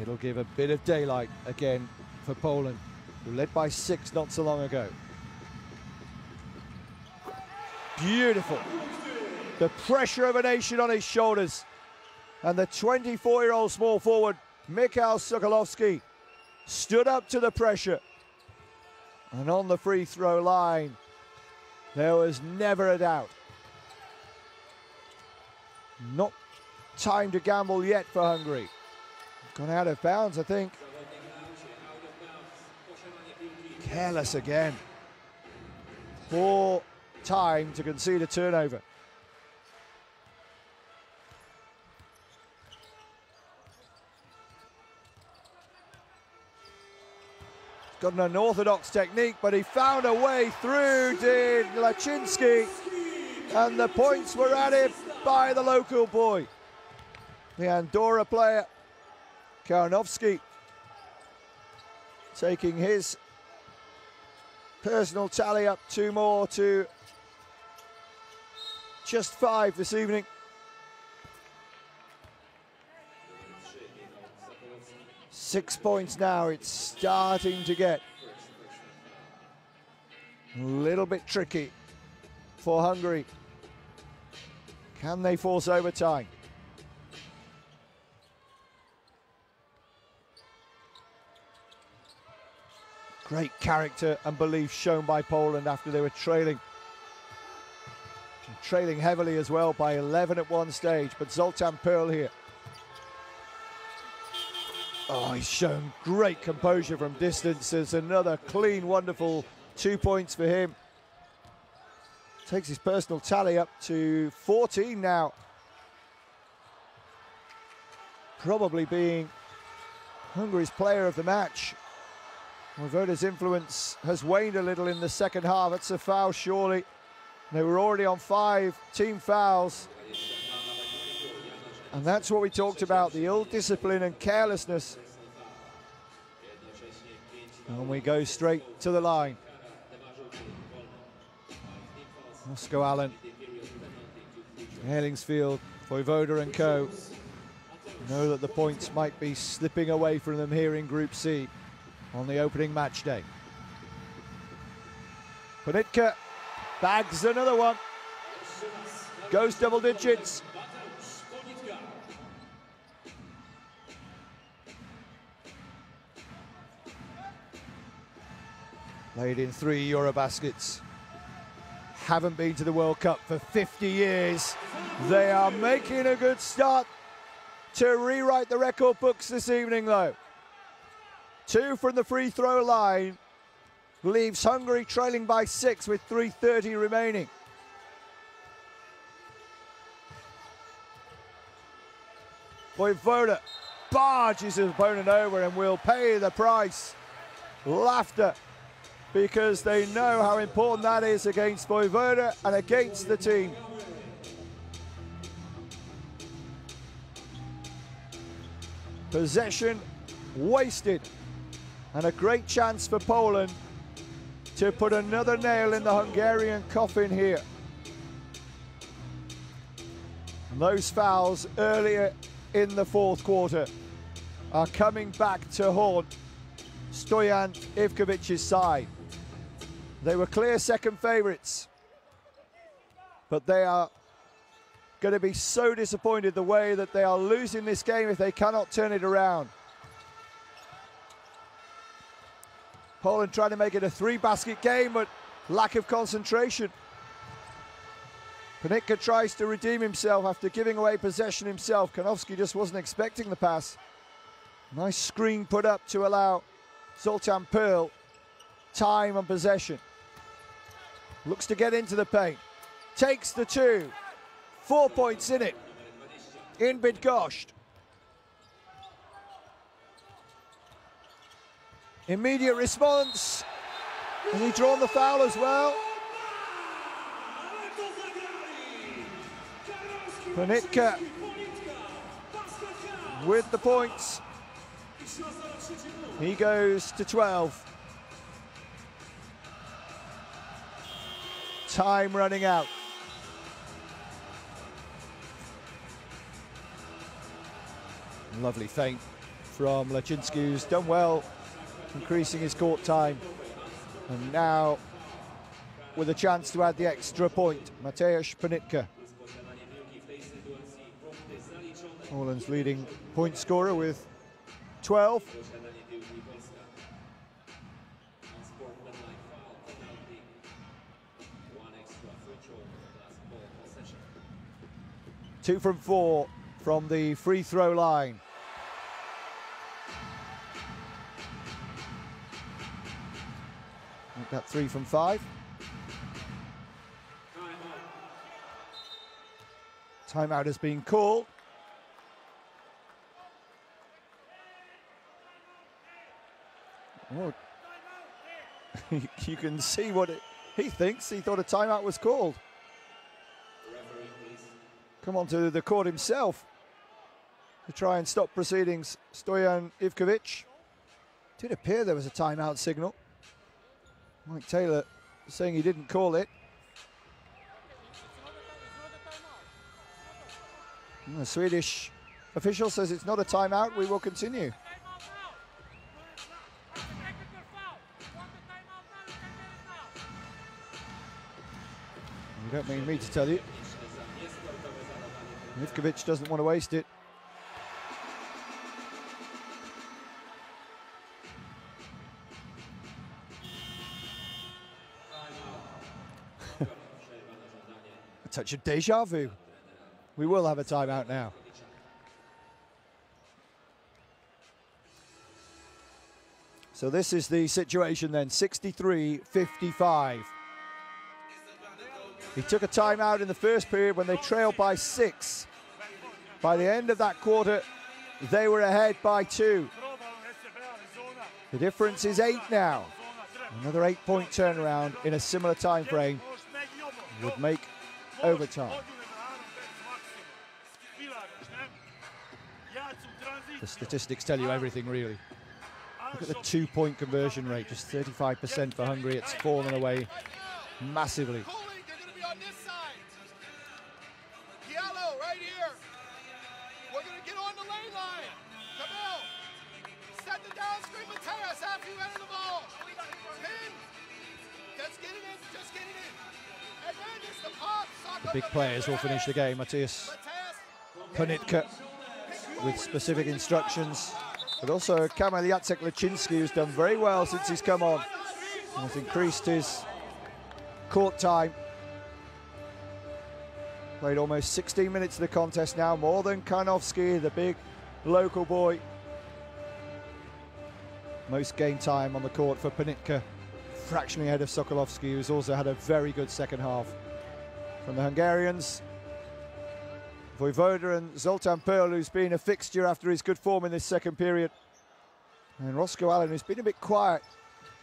it'll give a bit of daylight again for Poland, who led by 6 not so long ago. Beautiful. The pressure of a nation on his shoulders. And the 24-year-old small forward, Michał Sokolowski, stood up to the pressure. And on the free throw line, there was never a doubt. Not time to gamble yet for Hungary. Gone out of bounds, I think. Careless again. Poor time to concede a turnover. Got an unorthodox technique, but he found a way through, did Laczynski. And the points were added by the local boy. The Andorra player, Karnowski, taking his personal tally up 2 more to just 5 this evening. Six points now, it's starting to get a little bit tricky for Hungary. Can they force overtime? Great character and belief shown by Poland after they were trailing. Trailing heavily as well by 11 at one stage, but Zoltan Pearl here. Oh, he's shown great composure from distance. There's another clean, wonderful 2 points for him. Takes his personal tally up to 14 now. Probably being Hungary's player of the match. Vojvoda's influence has waned a little in the second half. It's a foul, surely. They were already on 5 team fouls. And that's what we talked about, the ill-discipline and carelessness. And we go straight to the line. Moscow Allen, Herlingsfield, Vojvoda and co. Know that the points might be slipping away from them here in Group C on the opening match day. Panitka bags another one. Goes double digits. Played in 3 Eurobaskets. Haven't been to the World Cup for 50 years. They are making a good start to rewrite the record books this evening, though. 2 from the free throw line leaves Hungary trailing by 6 with 3:30 remaining. Vojvoda barges his opponent over and will pay the price. Laughter, because they know how important that is against Vojvoda and against the team. Possession wasted, and a great chance for Poland to put another nail in the Hungarian coffin here. And those fouls earlier in the fourth quarter are coming back to haunt Stoyan Ivkovic's side. They were clear second favourites, but they are going to be so disappointed the way that they are losing this game if they cannot turn it around. Poland trying to make it a 3-basket game, but lack of concentration. Panitka tries to redeem himself after giving away possession himself. Kanowski just wasn't expecting the pass. Nice screen put up to allow Zoltan Pearl time and possession. Looks to get into the paint. Takes the 2. 4 points in it. In Bydgoszcz. Immediate response. Has he drawn the foul as well? Panitka with the points. He goes to 12. Time running out. Lovely feint from Lachinsky, who's done well, increasing his court time. And now, with a chance to add the extra point, Mateusz Panitka. Poland's leading point scorer with 12. Two from 4 from the free throw line. Make that 3 from 5. Timeout has been called. Oh. You can see what he thinks. He thought a timeout was called. Come on to the court himself to try and stop proceedings. Stoyan Ivkovic. Did appear there was a timeout signal. Mike Taylor saying he didn't call it. And the Swedish official says it's not a timeout. We will continue. You don't mean me to tell you. Ivkovic doesn't want to waste it. A touch of deja vu. We will have a timeout now. So this is the situation then, 63-55. He took a timeout in the first period when they trailed by 6. By the end of that quarter, they were ahead by 2. The difference is 8 now. Another 8-point turnaround in a similar time frame would make overtime. The statistics tell you everything, really. Look at the 2-point conversion rate, just 35% for Hungary. It's fallen away massively. They're going to be on this side. Yellow right here. We're going to get on the lane line. Camille, set the down screen with Teres after you enter the ball. Pin. Just get it in. Just get it in. And then it's the pop. The big players will finish the game. Matthias Ponitka with specific instructions, but also Kamil Jacek Laczynski, who's done very well since he's come on and has increased his court time. Played almost 16 minutes of the contest now, more than Karnowski, the big local boy. Most game time on the court for Ponitka, fractionally ahead of Sokolovski, who's also had a very good second half. From the Hungarians, Vojvoda and Zoltan Perl, who's been a fixture after his good form in this second period. And Roscoe Allen, who's been a bit quiet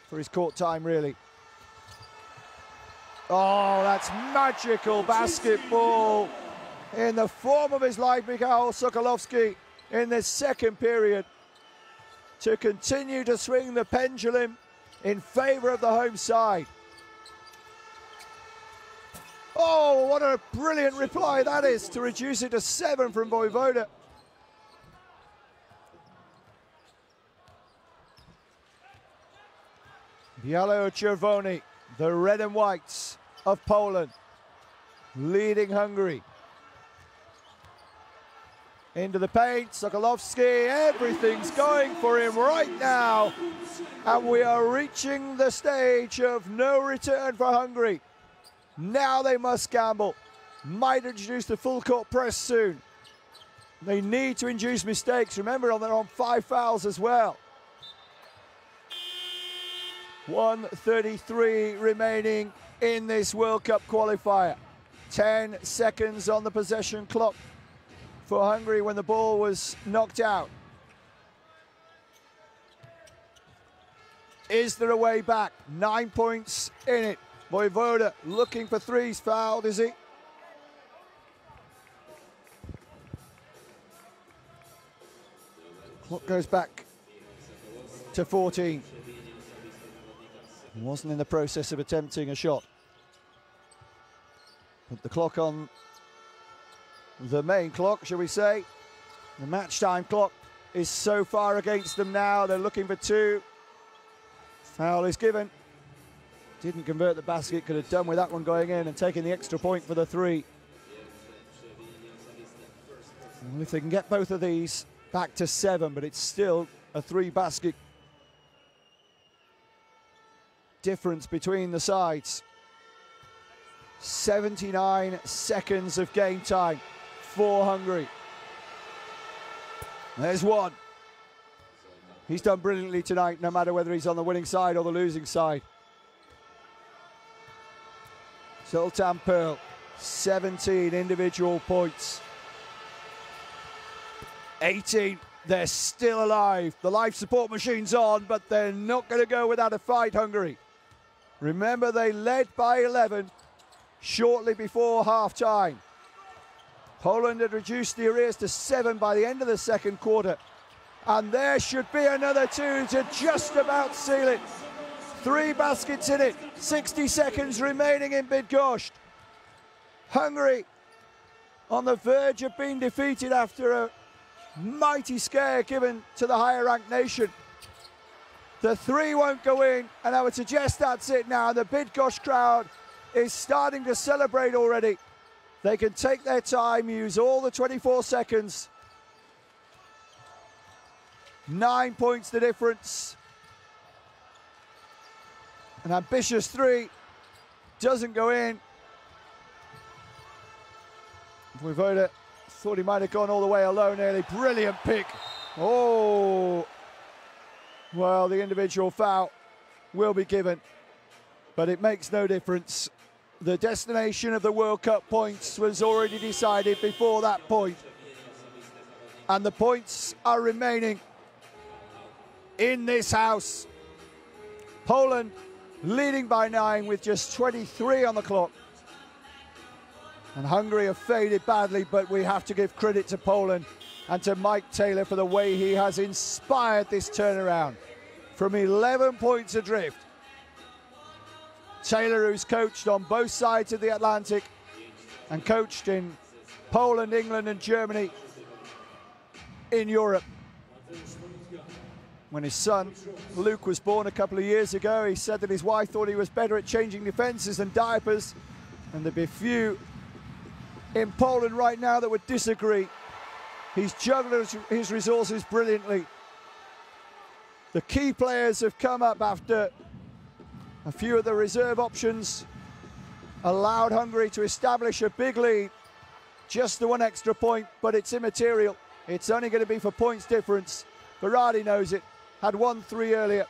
for his court time, really. Oh, that's magical basketball in the form of his life, Mikhail Sokolovski, in this second period, to continue to swing the pendulum in favour of the home side. Oh, what a brilliant reply that is, to reduce it to 7 from Vojvoda. Bialo-Czerwoni, the red and whites of Poland, leading Hungary. Into the paint, Sokolovski, everything's going for him right now. And we are reaching the stage of no return for Hungary. Now they must gamble. Might introduce the full court press soon. They need to induce mistakes. Remember, they're on 5 fouls as well. 1:33 remaining in this World Cup qualifier. 10 seconds on the possession clock for Hungary when the ball was knocked out. Is there a way back? 9 points in it. Vojvoda looking for threes. Fouled, is he? Clock goes back to 14. He wasn't in the process of attempting a shot. Put the clock on the main clock, shall we say. The match time clock is so far against them now. They're looking for 2. Foul is given. Didn't convert the basket, could have done with that one going in and taking the extra point for the 3. And if they can get both of these back to 7, but it's still a 3-basket difference between the sides. 79 seconds of game time for Hungary. There's one. He's done brilliantly tonight, no matter whether he's on the winning side or the losing side. Zoltan Perl, 17 individual points. 18, they're still alive. The life support machine's on, but they're not going to go without a fight, Hungary. Remember, they led by 11 shortly before half-time. Poland had reduced the arrears to 7 by the end of the second quarter. And there should be another 2 to just about seal it. 3 baskets in it, 60 seconds remaining in Bydgoszcz. Hungary on the verge of being defeated after a mighty scare given to the higher-ranked nation. The 3 won't go in, and I would suggest that's it now. The Bydgoszcz crowd is starting to celebrate already. They can take their time, use all the 24 seconds. 9 points the difference. An ambitious 3 doesn't go in. Vojvoda thought he might have gone all the way alone early. Brilliant pick. Oh, well, the individual foul will be given, but it makes no difference. The destination of the World Cup points was already decided before that point, and the points are remaining in this house. Poland leading by 9 with just 23 on the clock. And Hungary have faded badly, but we have to give credit to Poland and to Mike Taylor for the way he has inspired this turnaround. From 11 points adrift, Taylor, who's coached on both sides of the Atlantic and coached in Poland, England and Germany in Europe. When his son Luke was born a couple of years ago, he said that his wife thought he was better at changing defences than diapers, and there'd be few in Poland right now that would disagree. He's juggled his resources brilliantly. The key players have come up after a few of the reserve options allowed Hungary to establish a big lead. Just the one extra point, but it's immaterial. It's only going to be for points difference. Berardi knows it. Had 1-3 earlier.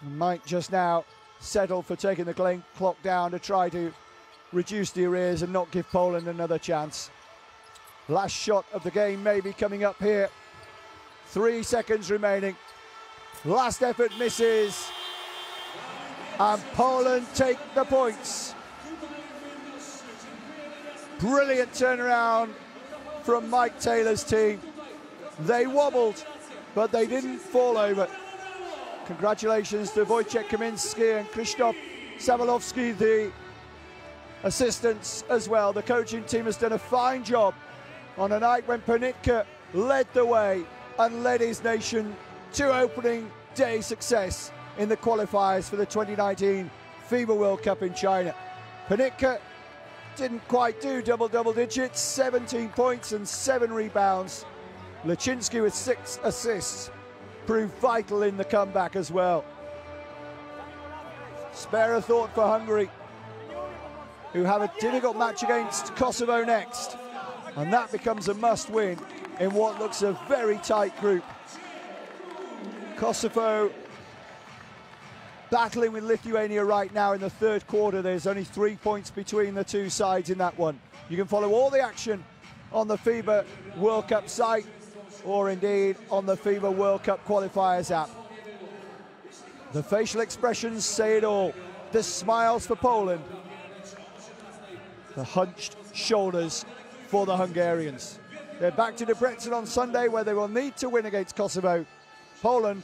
And might just now settle for taking the clock down to try to reduce the arrears and not give Poland another chance. Last shot of the game may be coming up here. 3 seconds remaining. Last effort misses. And Poland take the points. Brilliant turnaround from Mike Taylor's team. They wobbled, but they didn't fall over. Congratulations to Wojciech Kaminski and Krzysztof Sabalowski, the assistants as well. The coaching team has done a fine job on a night when Panitka led the way and led his nation to opening day success in the qualifiers for the 2019 FIBA World Cup in China. Panitka didn't quite do double digits, 17 points and 7 rebounds. Laczynski with 6 assists proved vital in the comeback as well. Spare a thought for Hungary, who have a difficult match against Kosovo next, and that becomes a must-win in what looks a very tight group. Kosovo battling with Lithuania right now in the third quarter. There's only 3 points between the two sides in that one. You can follow all the action on the FIBA World Cup site or indeed on the FIBA World Cup Qualifiers app. The facial expressions say it all. The smiles for Poland, the hunched shoulders for the Hungarians. They're back to Debrecen on Sunday, where they will need to win against Kosovo. Poland